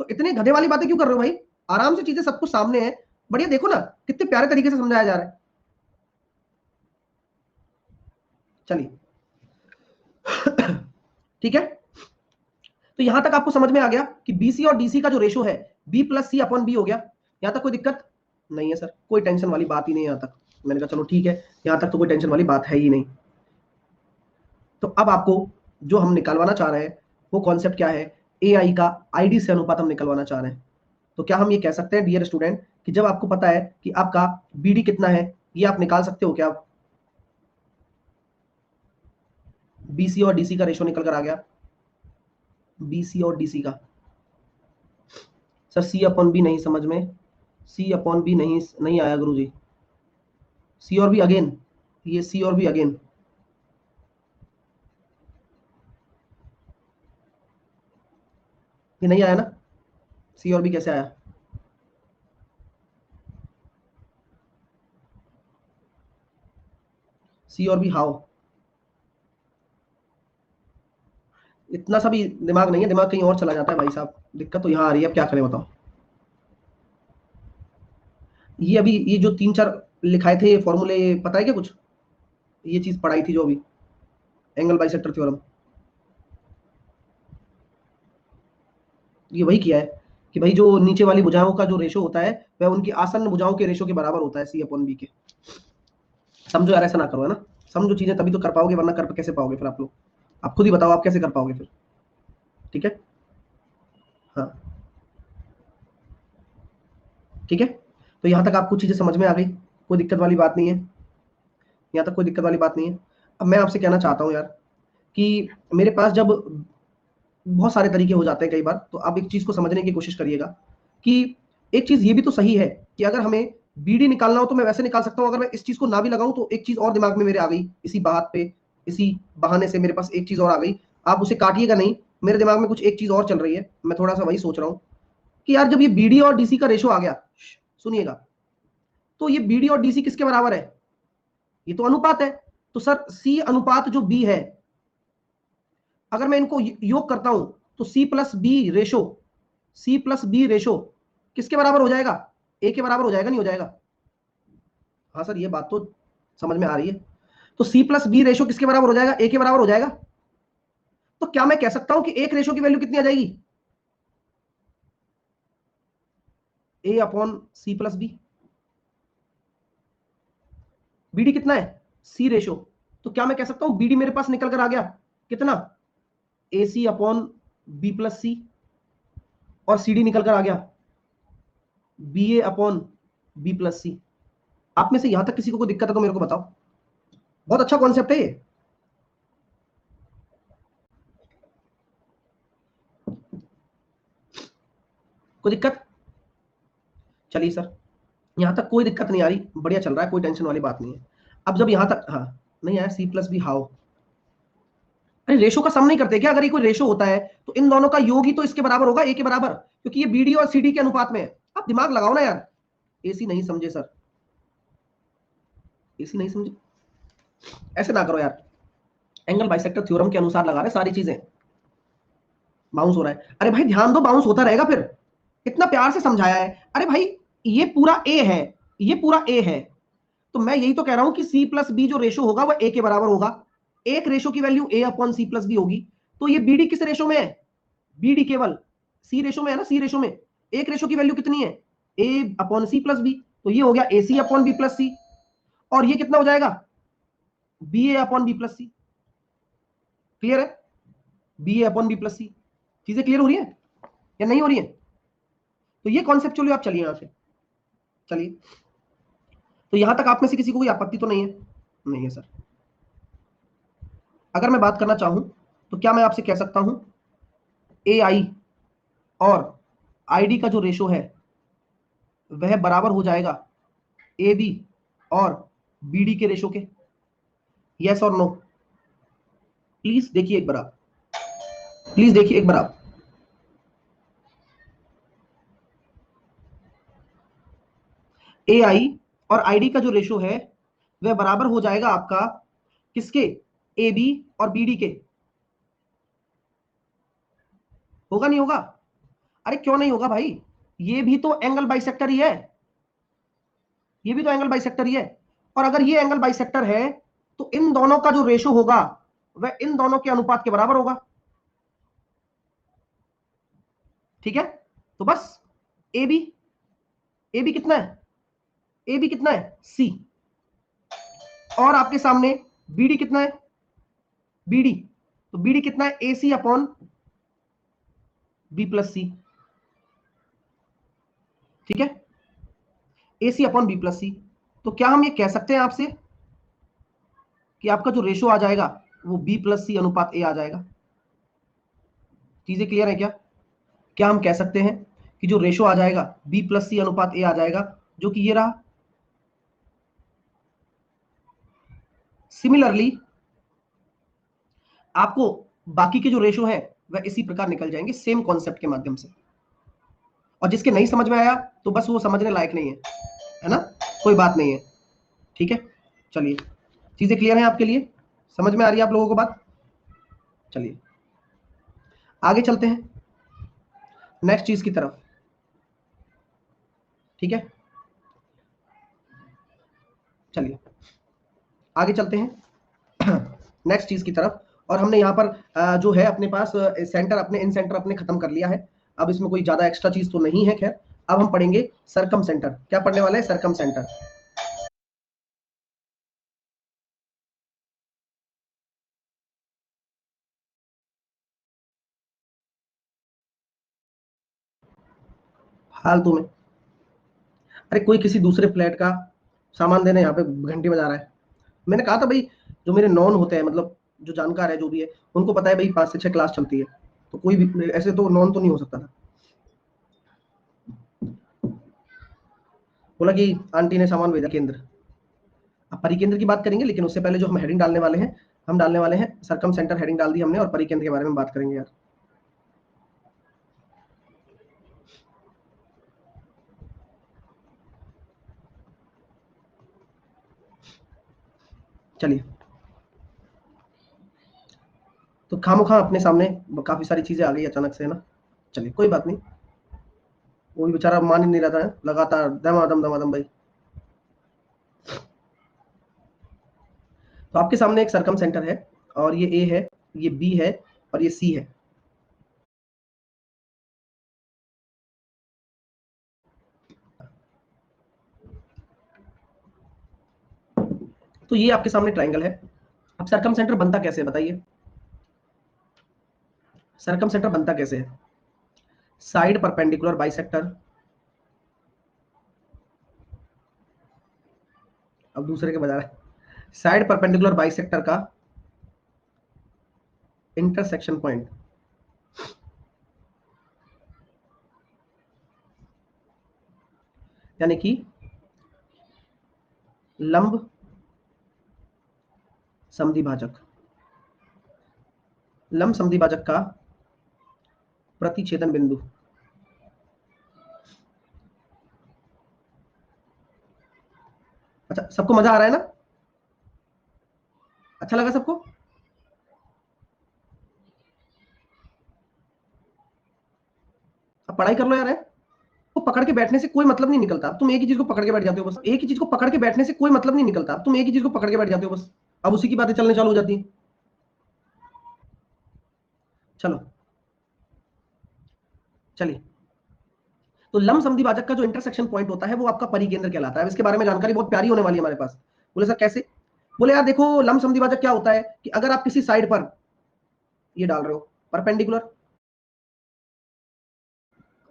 तो इतने गधे वाली बातें क्यों कर रहे हो भाई, आराम से चीजें सब कुछ सामने है, बढ़िया देखो ना कितने प्यारे तरीके से समझाया जा रहा है। चलिए ठीक है, तो यहां तक आपको समझ में आ गया कि बीसी और डीसी का जो रेशो है बी प्लस सी अपॉन बी हो गया। यहां तक कोई दिक्कत नहीं है सर, कोई टेंशन वाली बात ही नहीं है यहां तक। मैंने कहा चलो ठीक है, यहां तक तो कोई टेंशन वाली बात है ही नहीं। तो अब आपको जो हम निकालवाना चाह रहे हैं वो कॉन्सेप्ट क्या है, ए आई का आईडी से अनुपात हम निकलवाना चाह रहे हैं। तो क्या हम ये कह सकते हैं डियर स्टूडेंट कि जब आपको पता है कि आपका बीडी कितना है, ये आप निकाल सकते हो क्या, बीसी और डीसी का रेशो निकल कर आ गया, बीसी और डीसी का। सर सी अपॉन बी नहीं समझ में, सी अपॉन बी नहीं नहीं आया गुरुजी, सी और बी अगेन, ये सी और बी अगेन, ये नहीं आया ना, सी और बी कैसे आया, सी और बी हाउ, इतना सा भी दिमाग नहीं है, दिमाग कहीं और चला जाता है भाई साहब, दिक्कत तो यहाँ आ रही है, अब क्या करें बताओ। ये अभी ये जो 3-4 लिखाए थे ये फॉर्मूले, पता है क्या कुछ, ये चीज पढ़ाई थी जो अभी एंगल बाइसेक्टर थ्योरम, ये वही किया है कि भाई जो नीचे वाली भुजाओं का जो रेशो होता है वह उनकी आसन्न भुजाओं के रेशो के बराबर होता है, सी अपॉन बी के। समझो यार, ऐसा ना करो है ना, समझो चीजें तभी तो कर पाओगे, वरना कर कैसे पाओगे फिर आप लोग, आप खुद ही बताओ आप कैसे कर पाओगे फिर। ठीक है, हाँ ठीक है, तो यहां तक आपको चीजें समझ में आ गई, कोई दिक्कत वाली बात नहीं है, यहाँ तक कोई दिक्कत वाली बात नहीं है। अब मैं आपसे कहना चाहता हूँ यार कि मेरे पास जब बहुत सारे तरीके हो जाते हैं कई बार, तो आप एक चीज को समझने की कोशिश करिएगा कि एक चीज ये भी तो सही है कि अगर हमें बीडी निकालना हो तो मैं वैसे निकाल सकता हूं, अगर मैं इस चीज को ना भी लगाऊं तो एक चीज और दिमाग में मेरे आ गई, इसी बात पे, इसी बहाने से मेरे पास एक चीज और आ गई। आप उसे काटिएगा नहीं, मेरे दिमाग में कुछ एक चीज और चल रही है, मैं थोड़ा सा वही सोच रहा हूँ कि यार जब ये बीडी और डीसी का रेशो आ गया, सुनिएगा, तो ये बीडी और डीसी किसके बराबर है, ये तो अनुपात है। तो सर सी अनुपात जो बी है अगर मैं इनको योग करता हूं तो सी प्लस बी रेशो किसके बराबर हो जाएगा? ए के बराबर हो जाएगा, नहीं हो जाएगा? हाँ सर, ये बात तो समझ में आ रही है। तो सी प्लस बी रेशो किसके बराबर हो जाएगा? ए के बराबर हो जाएगा। तो क्या मैं कह सकता हूं कि एक रेशो की वैल्यू कितनी आ जाएगी? A upon C plus B. BD कितना है? C ratio. तो क्या मैं कह सकता हूं बीडी मेरे पास निकल कर आ गया कितना? ए सी अपॉन बी प्लस सी। और सी डी निकल कर आ गया बी ए अपॉन बी प्लस सी। आप में से यहां तक किसी को कोई दिक्कत है तो मेरे को बताओ। बहुत अच्छा कॉन्सेप्ट है ये। कोई दिक्कत? चलिए सर, यहां तक कोई दिक्कत नहीं आ रही, बढ़िया चल रहा है, कोई टेंशन वाली बात नहीं है। अब जब यहां तक हाँ नहीं आया सी प्लस बी हाउ, अरे रेशो का सम नहीं करते क्या? अगर ये कोई रेशो होता है तो इन दोनों का योग ही तो इसके बराबर होगा, ए के बराबर, क्योंकि ये बीडी और सीडी के अनुपात में है। आप दिमाग लगाओ ना यार। एसी नहीं समझे सर? एसी नहीं समझे? ऐसे ना करो यार। एंगल बाइसेक्टर थ्योरम के अनुसार लगा रहे सारी चीजें। बाउंस हो रहा है, अरे भाई ध्यान दो, बाउंस होता रहेगा फिर। इतना प्यार से समझाया है। अरे भाई ये पूरा ए है, ये पूरा ए है, तो मैं यही तो कह रहा हूं कि सी प्लस बी जो रेशो होगा वो ए के बराबर होगा। एक रेशो की वैल्यू ए अपॉन सी प्लस बी होगी। तो ये बीडी किस रेशो में है? बीडी केवल सी रेशो में है ना, सी रेशो में एक रेशो की वैल्यू कितनी है? ए अपॉन सी प्लस बी। तो ये हो गया ए सी अपॉन बी प्लस सी। और ये कितना हो जाएगा? बी ए अपॉन बी प्लस सी। क्लियर है? बी ए अपॉन बी प्लस सी। चीजें क्लियर हो रही है या नहीं हो रही है? तो ये कॉन्सेप्चुअली आप चलिए यहां से, चलिए। तो यहां तक आप में से किसी को कोई आपत्ति तो नहीं है? नहीं है सर। अगर मैं बात करना चाहूं तो क्या मैं आपसे कह सकता हूं ए आई और आई डी का जो रेशो है वह बराबर हो जाएगा ए बी और बी डी के रेशो के? यस और नो? प्लीज देखिए एक बार आप, प्लीज देखिए एक बार आप। ए आई और आई डी का जो रेशो है वह बराबर हो जाएगा आपका किसके? ए बी और बी डी के। होगा नहीं होगा? अरे क्यों नहीं होगा भाई? ये भी तो एंगल बाइसेक्टर ही है, ये भी तो एंगल बाइसेक्टर ही है। और अगर ये एंगल बाइसेक्टर है तो इन दोनों का जो रेशो होगा वह इन दोनों के अनुपात के बराबर होगा। ठीक है? तो बस ए बी, ए बी कितना है? ए बी कितना है? सी। और आपके सामने बी डी कितना है? बी डी, तो बी डी कितना है? ए सी अपॉन बी प्लस सी। ठीक है? ए सी अपॉन बी प्लस सी। तो क्या हम ये कह सकते हैं आपसे कि आपका जो रेशो आ जाएगा वो बी प्लस सी अनुपात ए आ जाएगा? चीजें क्लियर है क्या? क्या हम कह सकते हैं कि जो रेशो आ जाएगा बी प्लस सी अनुपात ए आ जाएगा, जो कि ये रहा? सिमिलरली आपको बाकी के जो रेशो है वह इसी प्रकार निकल जाएंगे, सेम कॉन्सेप्ट के माध्यम से। और जिसके नहीं समझ में आया तो बस वो समझने लायक नहीं है ना? कोई बात नहीं है। ठीक है? चलिए, चीजें क्लियर हैं आपके लिए? समझ में आ रही है आप लोगों को बात? चलिए आगे चलते हैं नेक्स्ट चीज की तरफ। ठीक है, चलिए आगे चलते हैं नेक्स्ट चीज की तरफ। और हमने यहाँ पर जो है अपने पास सेंटर, अपने इन सेंटर अपने खत्म कर लिया है। अब इसमें कोई ज्यादा एक्स्ट्रा चीज तो नहीं है। खैर, अब हम पढ़ेंगे सरकम सेंटर। क्या पढ़ने वाले हैं? सरकम सेंटर। फालतू में, अरे कोई किसी दूसरे फ्लैट का सामान देने यहाँ पे घंटी बजा रहा है। मैंने कहा था भाई, जो मेरे नॉन होते हैं, मतलब जो जानकार है, जो भी है, उनको पता है भाई 5 से 6 क्लास चलती है, तो कोई भी ऐसे तो नॉन तो नहीं हो सकता था। बोला कि आंटी ने सामान भेजा केंद्र। अब परिकेंद्र की बात करेंगे, लेकिन उससे पहले जो हम हेडिंग डालने वाले हैं, हम डालने वाले हैं सरकम सेंटर। हेडिंग डाल दी हमने और परिकेंद्र के बारे में बात करेंगे यार। चलिए, तो खामोखा अपने सामने काफी सारी चीजें आ गई अचानक से, है ना। चलिए कोई बात नहीं, वो भी बेचारा मान ही नहीं रहता है, लगातार दमादम दमादम भाई। तो आपके सामने एक सरकम सेंटर है, और ये ए है, ये बी है, और ये सी है। तो ये आपके सामने ट्रायंगल है। अब सरकम सेंटर बनता कैसे है बताइए। सरकम सेंटर बनता कैसे है? Side perpendicular bisector. अब दूसरे के बजा रहा है। साइड परपेंडिकुलर बाइसेक्टर का इंटरसेक्शन पॉइंट, यानी कि लंब समद्विभाजक, लंब समद्विभाजक का प्रतिच्छेदन बिंदु। अच्छा, सबको मजा आ रहा है ना? अच्छा लगा सबको? अब पढ़ाई कर लो यार, है तो पकड़ के बैठने से कोई मतलब नहीं निकलता। तुम एक ही चीज को पकड़ के बैठ जाते हो बस, एक ही चीज को पकड़ के बैठने से कोई मतलब नहीं निकलता। तुम एक ही चीज को पकड़ के बैठ जाते हो बस, अब उसी की बातें चलने चालू हो जाती हैं। चलो चलिए, तो लंब समद्विभाजक का जो इंटरसेक्शन पॉइंट होता है वो आपका परिकेंद्र कहलाता है। इसके बारे में जानकारी बहुत प्यारी होने वाली है हमारे पास। बोले सर कैसे? बोले यार देखो, लंब समद्विभाजक क्या होता है कि अगर आप किसी साइड पर ये डाल रहे हो परपेंडिकुलर,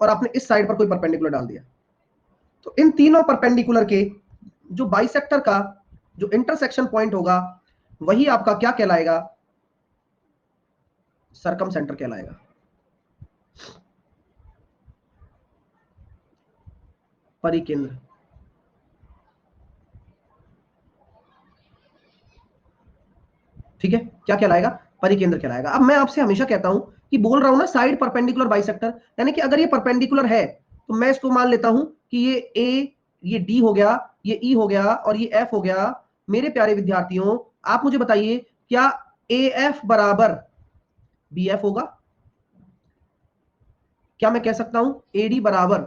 और आपने इस साइड पर कोई परपेंडिकुलर डाल दिया, तो इन तीनों परपेंडिकुलर के जो बाइसेक्टर का जो इंटरसेक्शन पॉइंट होगा, वही आपका क्या कहलाएगा? सरकम सेंटर कहलाएगा। परिकेंद्र, ठीक है, क्या कहलाएगा? परिकेंद्र कहलाएगा। अब मैं आपसे हमेशा कहता हूं कि बोल रहा हूं ना साइड परपेंडिकुलर बाइसेक्टर, यानी कि अगर ये परपेंडिकुलर है तो मैं इसको मान लेता हूं कि ये ए, ये डी हो गया, ये ई हो गया, और ये एफ हो गया। मेरे प्यारे विद्यार्थियों, आप मुझे बताइए, क्या ए एफ बराबर बी एफ होगा? क्या मैं कह सकता हूं ए डी बराबर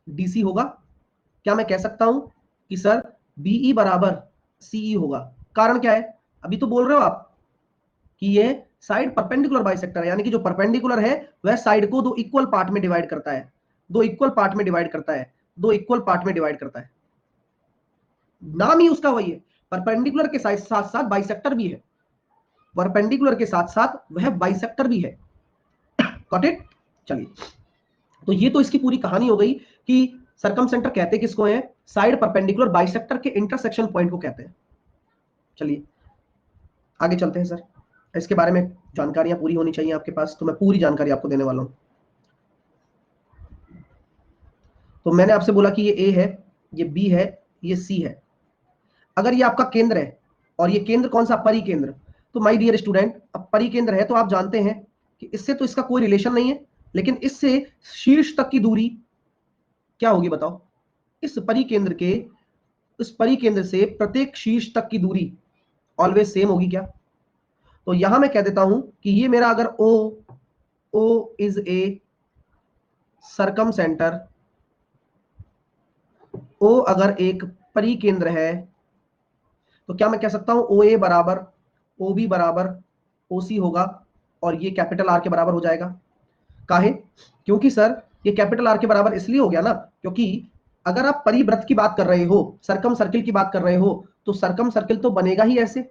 डी सी होगा? क्या मैं कह सकता हूं कि सर बीई बराबर सीई होगा? कारण क्या है? अभी तो बोल रहे हो आप कि ये साइड परपेंडिकुलर बाइसेक्टर है, यानी कि जो परपेंडिकुलर है वह साइड को दो इक्वल पार्ट में डिवाइड करता है, दो इक्वल पार्ट में डिवाइड करता है, दो इक्वल पार्ट में डिवाइड करता है। नाम ही उसका वही है, परपेंडिकुलर के साथ साथ बाइसेक्टर भी है, परपेंडिकुलर के साथ साथ वह बाइसेक्टर भी है। Got it? चलिए, तो ये तो इसकी पूरी कहानी हो गई कि सरकम सेंटर कहते किसको है? साइड परपेंडिकुलर बाइसेक्टर के इंटरसेक्शन पॉइंट को कहते हैं। चलिए आगे चलते हैं सर, इसके बारे में जानकारियां पूरी होनी चाहिए आपके पास, तो मैं पूरी जानकारी आपको देने वाला हूं। तो मैंने आपसे बोला कि ये ए है, ये बी है, ये सी है। अगर ये आपका केंद्र है, और ये केंद्र कौन सा? परिकेंद्र। तो माय डियर स्टूडेंट, अब परिकेंद्र है तो आप जानते हैं कि इससे तो इसका कोई रिलेशन नहीं है, लेकिन इससे शीर्ष तक की दूरी क्या होगी बताओ? इस परिकेंद्र के, इस परिकेंद्र से प्रत्येक शीर्ष तक की दूरी ऑलवेज सेम होगी क्या? तो यहां मैं कह देता हूं कि ये मेरा अगर ओ इज ए सरकम सेंटर, ओ अगर एक परिकेंद्र है, तो क्या मैं कह सकता हूं ओ ए बराबर ओ बी बराबर ओ सी होगा, और ये कैपिटल आर के बराबर हो जाएगा। काहे? क्योंकि सर ये कैपिटल आर के बराबर इसलिए हो गया ना, क्योंकि अगर आप परिवृत्त की बात कर रहे हो, सरकम सर्किल की बात कर रहे हो, तो सरकम सर्किल तो बनेगा ही ऐसे।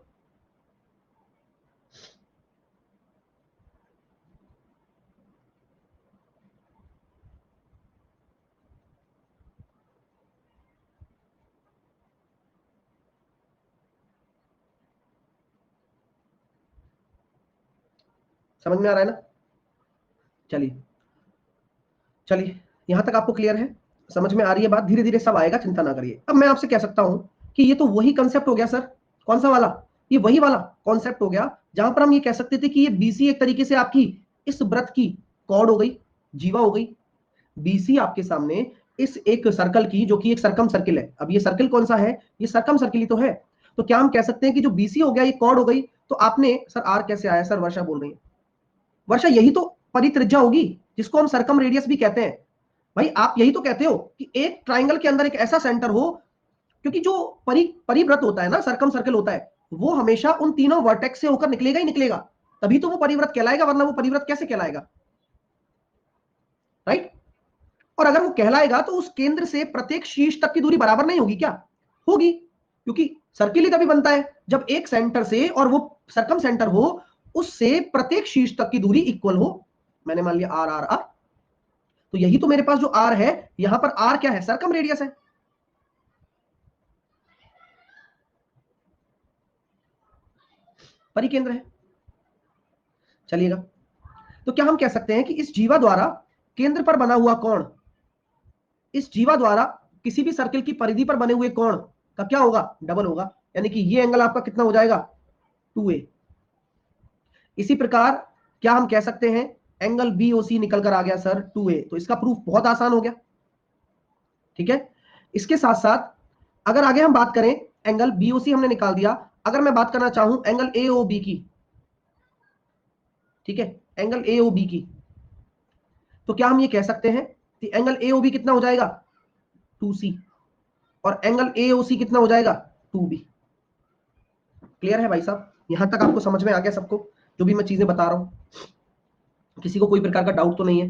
समझ में आ रहा है ना? चलिए चलिए, यहां तक आपको क्लियर है, समझ में आ रही है बात? धीरे धीरे सब आएगा, चिंता ना करिए। अब मैं आपसे कह सकता हूं कि ये तो वही कंसेप्ट हो गया सर। कौन सा वाला? ये वही वाला कॉन्सेप्ट हो गया जहां पर हम ये कह सकते थे कि ये बीसी एक तरीके से आपकी इस व्रत की कॉर्ड हो गई, जीवा हो गई। बीसी आपके सामने इस एक सर्कल की, जो कि एक सरकम सर्किल है। अब ये सर्किल कौन सा है? ये सरकम सर्किल ही तो है। तो क्या हम कह सकते हैं कि जो बीसी हो गया ये कॉर्ड हो गई? तो आपने, सर आर कैसे आया? सर वर्षा बोल रही है। वर्षा यही तो परित्रिज्या होगी जिसको हम सर्कम रेडियस भी कहते हैं। भाई आप यही तो कहते हो कि एक ट्राइंगल के अंदर एक ऐसा सेंटर हो, क्योंकि जो परिव्रत होता है ना, सर्कम सर्कल होता है, वो हमेशा उन तीनों वर्टेक्स से होकर निकलेगा ही निकलेगा, तभी तो वो परिव्रत कहलाएगा, वरना वो परिव्रत कैसे कहलाएगा, राइट। और अगर वो कहलाएगा तो उस केंद्र से प्रत्येक शीर्ष तक की दूरी बराबर नहीं होगी क्या? होगी, क्योंकि सर्किल ही तभी बनता है जब एक सेंटर से और वो सर्कम सेंटर हो, उससे प्रत्येक शीर्ष तक की दूरी इक्वल हो। मैंने मान लिया आर आर आर, तो यही तो मेरे पास जो आर है, यहां पर आर क्या है? सर्कम रेडियस है। परिकेंद्र है। चलिएगा, तो क्या हम कह सकते हैं कि इस जीवा द्वारा केंद्र पर बना हुआ कोण, इस जीवा द्वारा किसी भी सर्किल की परिधि पर बने हुए कोण का क्या होगा? डबल होगा। यानी कि ये एंगल आपका कितना हो जाएगा? 2a। इसी प्रकार क्या हम कह सकते हैं एंगल BOC निकल कर आ गया सर 2a, तो इसका प्रूफ बहुत आसान हो गया। ठीक है, इसके साथ साथ अगर आगे हम बात करें, एंगल BOC हमने निकाल दिया, अगर मैं बात करना चाहूं एंगल AOB की, ठीक है, एंगल AOB की, तो क्या हम ये कह सकते हैं कि एंगल AOB कितना हो जाएगा? 2C, और एंगल AOC कितना हो जाएगा? 2B। क्लियर है भाई साहब? यहां तक आपको समझ में आ गया सबको, जो भी मैं चीजें बता रहा हूं? किसी को कोई प्रकार का डाउट तो नहीं है?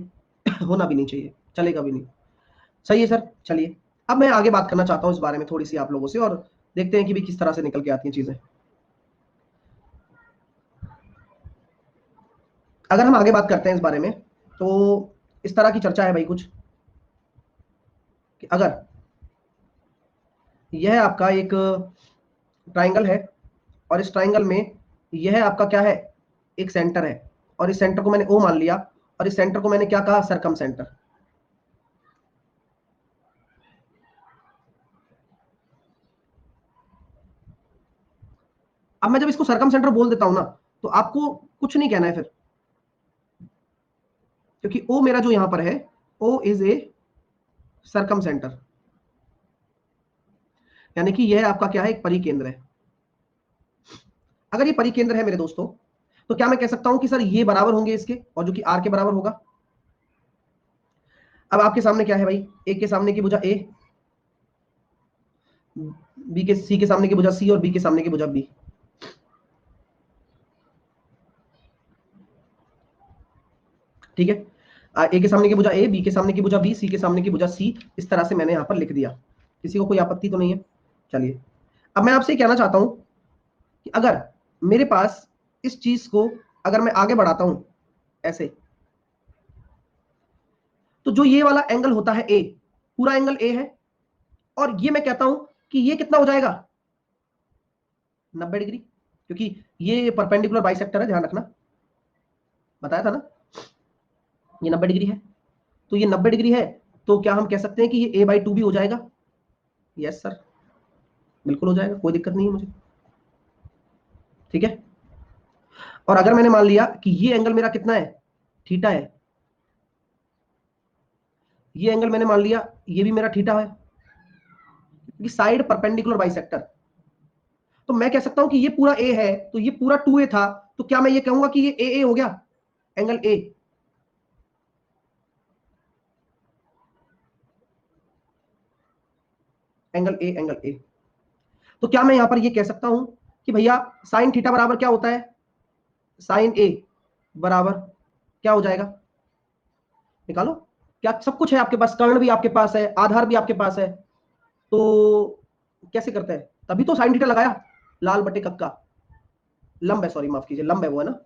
होना भी नहीं चाहिए, चलेगा भी नहीं। सही है सर। चलिए, अब मैं आगे बात करना चाहता हूं इस बारे में थोड़ी सी आप लोगों से, और देखते हैं कि भी किस तरह से निकल के आती हैं चीजें। अगर हम आगे बात करते हैं इस बारे में, तो इस तरह की चर्चा है भाई कुछ, कि अगर यह आपका एक ट्राइंगल है, और इस ट्राइंगल में यह आपका क्या है? एक सेंटर है, और इस सेंटर को मैंने O मान लिया, और इस सेंटर को मैंने क्या कहा? Circum centre. अब मैं जब इसको सर्कम सेंटर बोल देता हूं ना, तो आपको कुछ नहीं कहना है फिर, क्योंकि O मेरा जो यहां पर है, O is a circum centre, यानी कि यह आपका क्या है? एक परिकेंद्र है। अगर ये परिकेंद्र है मेरे दोस्तों, तो क्या मैं कह सकता हूं कि सर ये बराबर होंगे इसके, और जो कि आर के बराबर होगा? अब आपके सामने क्या है भाई? ए के सामने की भुजा A, बी के सी के सामने की भुजा C, और बी के सामने की भुजा B। ठीक है, ए के सामने की भुजा A, बी के सामने की भुजा B, सी के सामने की भुजा C, इस तरह से मैंने यहां पर लिख दिया। किसी को कोई आपत्ति तो नहीं है? चलिए, अब मैं आपसे कहना चाहता हूं कि अगर मेरे पास इस चीज को अगर मैं आगे बढ़ाता हूं ऐसे, तो जो ये वाला एंगल होता है A, पूरा एंगल A है, और ये मैं कहता हूं कि ये कितना हो जाएगा? 90 डिग्री, क्योंकि ये परपेंडिकुलर बाइसेक्टर है, ध्यान रखना, बताया था ना, ये 90 डिग्री है। तो ये 90 डिग्री है, तो क्या हम कह सकते हैं कि ये A/2 भी हो जाएगा? यस सर, बिल्कुल हो जाएगा, कोई दिक्कत नहीं है मुझे। ठीक है, और अगर मैंने मान लिया कि ये एंगल मेरा कितना है? थीटा है, ये एंगल मैंने मान लिया ये भी मेरा थीटा है, क्योंकि साइड परपेंडिकुलर बाइसेक्टर, तो मैं कह सकता हूं कि ये पूरा A है, तो ये पूरा 2A था, तो क्या मैं ये कहूंगा कि ये AA हो गया? Angle A। Angle A, angle A। तो क्या मैं यहां पर ये कह सकता हूं कि भैया साइन थीटा बराबर क्या होता है? साइन A बराबर क्या हो जाएगा? निकालो। क्या सब कुछ है आपके पास? कर्ण भी आपके पास है, आधार भी आपके पास है, तो कैसे करते हैं? तभी तो साइन थीटा लगाया, लाल बटे कक्का, लंब है, सॉरी माफ कीजिए, लंब है वो, है ना,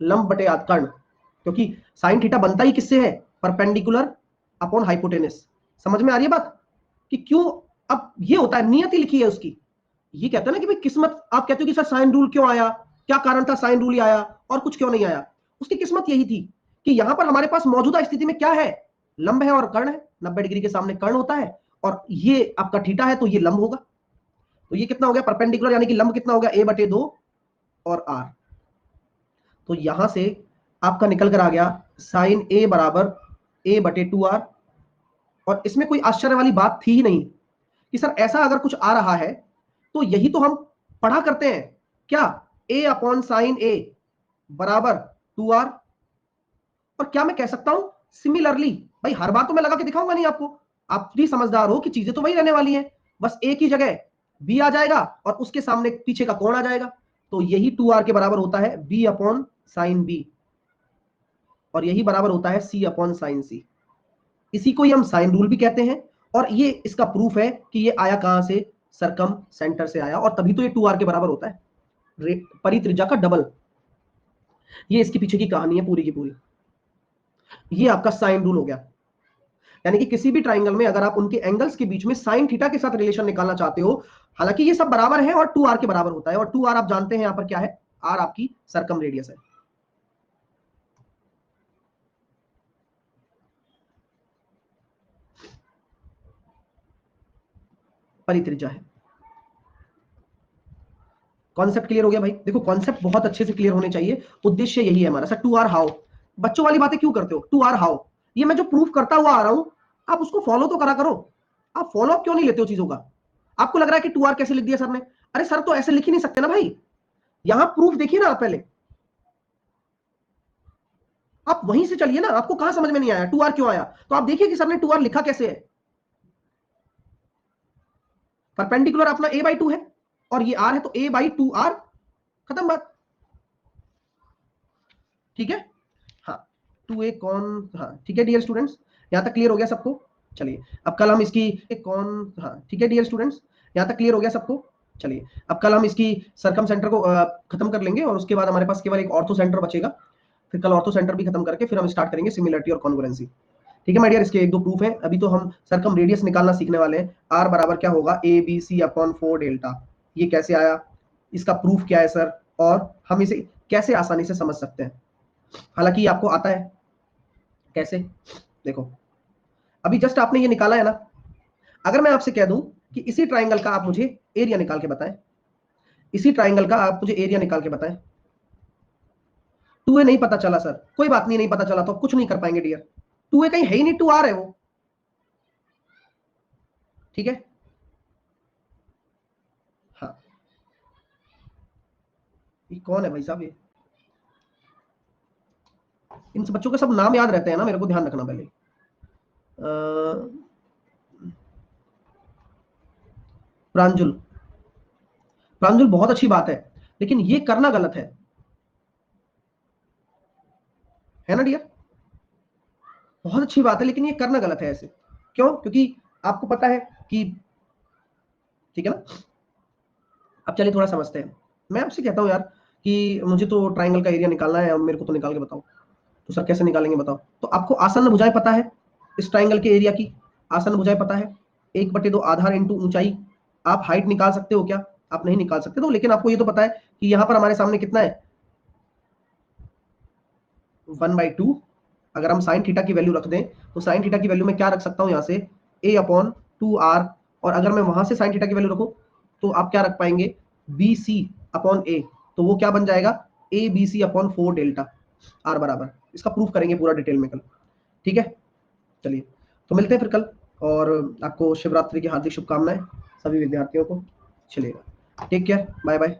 लंब बटे कर्ण, क्योंकि साइन थीटा बनता ही किससे है? Perpendicular upon hypotenuse. समझ में आ रही है बात कि क्यों? अब ये होता है, नियति लिखी है उसकी। ये कहते हैं ना कि भाई किस्मत, आप कहते हो कि सर साइन रूल क्यों आया, क्या कारण था साइन रूल ही आया, और कुछ क्यों नहीं आया? उसकी किस्मत यही थी कि यहां पर हमारे पास मौजूदा स्थिति में क्या है? लंब है और कर्ण है, 90 डिग्री के सामने कर्ण होता है, और ये आपका थीटा है, तो ये लंब होगा। तो ये कितना हो गया? परपेंडिकुलर, यानी कि लंब कितना हो गया? A/2 और R। तो यहां से आपका निकल कर आ गया साइन A बराबर A/2R। और इसमें कोई आश्चर्य वाली बात थी ही नहीं कि सर ऐसा अगर कुछ आ रहा है, तो यही तो हम पढ़ा करते हैं क्या? A/sin A बराबर 2R। और क्या मैं कह सकता हूं सिमिलरली? भाई हर बार तो मैं लगा के दिखाऊंगा नहीं आपको, आप भी समझदार हो कि चीजें तो वही रहने वाली हैं, बस एक ही जगह बी आ जाएगा और उसके सामने पीछे का कोण आ जाएगा। तो यही 2r के बराबर होता है b अपॉन साइन बी, और यही बराबर होता है c अपॉन साइन सी। इसी को ही हम साइन रूल भी कहते हैं, और ये इसका प्रूफ है कि ये आया कहां से, सरकम सेंटर से आया, और तभी तो ये 2r के बराबर होता है, परित्रिज्या का डबल। ये इसके पीछे की कहानी है पूरी की पूरी। ये आपका साइन रूल हो गया। यानी कि किसी भी ट्राइंगल में अगर आप उनके एंगल्स के बीच में साइन थीटा के साथ रिलेशन निकालना चाहते हो, हालांकि ये सब बराबर है और 2r के बराबर होता है, और 2r आप जानते हैं यहां पर क्या है, r आपकी सरकम रेडियस है। परित्रिज्या है। कॉन्सेप्ट क्लियर हो गया भाई? देखो कॉन्सेप्ट बहुत अच्छे से क्लियर होने चाहिए, उद्देश्य यही है हमारा। सर 2r हाउ, बच्चों वाली बातें क्यों करते हो? 2r हाउ, ये मैं जो प्रूफ करता हुआ आ रहा हूं, आप उसको फॉलो तो करा करो। आप फॉलो अप क्यों नहीं लेते हो चीजों का? आपको लग रहा है कि 2r कैसे लिख दिया सर ने? अरे सर तो ऐसे लिख ही नहीं सकते ना भाई, यहां प्रूफ देखिए ना आप पहले, आप वहीं से चलिए ना। आपको कहां समझ में नहीं आया 2r क्यों आया? तो आप देखिए कि सर ने 2r लिखा कैसे है। परपेंडिकुलर अपना a/2 है और ये r है, तो a/2r, खत्म बात। ठीक है, हाँ 2a कौन, हाँ ठीक है डियर स्टूडेंट्स, यहां तक क्लियर हो गया सबको? चलिए अब कल हम इसकी कौन, हाँ ठीक है डियर स्टूडेंट्स, यहां तक क्लियर हो गया सबको? चलिए अब कल हम इसकी सरकम सेंटर को खत्म कर लेंगे, और उसके बाद हमारे पास केवल एक ऑर्थो सेंटर बचेगा। फिर कल ऑर्थो सेंटर भी खत्म करके फिर हम स्टार्ट करेंगे सिमिलरिटी और कॉन्ग्रुएंसी। ठीक है माय डियर, इसके एक दो प्रूफ है। अभी तो हम सरकम रेडियस निकालना सीखने वाले हैं। आर बराबर क्या होगा, A B C upon 4 delta. ये कैसे आया, इसका प्रूफ क्या है सर, और हम इसे कैसे आसानी से समझ सकते हैं। हालांकि आपको आता है कैसे, देखो अभी जस्ट आपने ये निकाला है ना। अगर मैं आपसे कह दूं कि इसी ट्राइंगल का आप मुझे एरिया निकाल के बताएं, इसी ट्राइंगल का आप मुझे एरिया निकाल के बताएं। 2a नहीं पता चला सर, कोई बात नहीं, नहीं पता चला तो कुछ नहीं कर पाएंगे डियर। 2a कहीं है ही नहीं, 2r है वो। ठीक है, हाँ ये कौन है भाई साहब, ये इन सब बच्चों के सब नाम याद रहते हैं ना, मेरे को ध्यान रखना पहले। प्रांजुल, प्रांजुल बहुत अच्छी बात है, लेकिन ये करना गलत है ना डियर? बहुत अच्छी बात है लेकिन ये करना गलत है ऐसे। क्यों? क्योंकि आपको पता है कि, ठीक है ना, अब चलिए थोड़ा समझते हैं। मैं आपसे कहता हूँ यार कि मुझे तो ट्राइंगल का एरिया निकालना है, अब मेरे को तो निकाल के बताओ। तो सर कैसे निकालेंगे बताओ? तो आपको आसन्न भुजाएं पता है इस ट्राइंगल के एरिया की, आसन्न भुजाएं पता है 1/2 आधार इंटू ऊंचाई। आप हाइट निकाल सकते हो क्या? आप नहीं निकाल सकते, तो लेकिन आपको ये तो पता है कि यहाँ पर हमारे सामने कितना है, 1/2। अगर हम साइन थीटा की वैल्यू रख दें तो साइन थीटा की वैल्यू में क्या रख सकता हूँ यहाँ से, a/2r। और अगर मैं वहां से साइन थीटा की वैल्यू रखूं तो आप क्या रख पाएंगे, bc/a। तो वो क्या बन जाएगा, abc/4 डेल्टा, r बराबर। इसका प्रूफ करेंगे पूरा डिटेल में कल। ठीक है, चलिए तो मिलते हैं फिर कल, और आपको शिवरात्रि की हार्दिक शुभकामनाएं सभी विद्यार्थियों को। चलिएगा, टेक केयर, बाय बाय।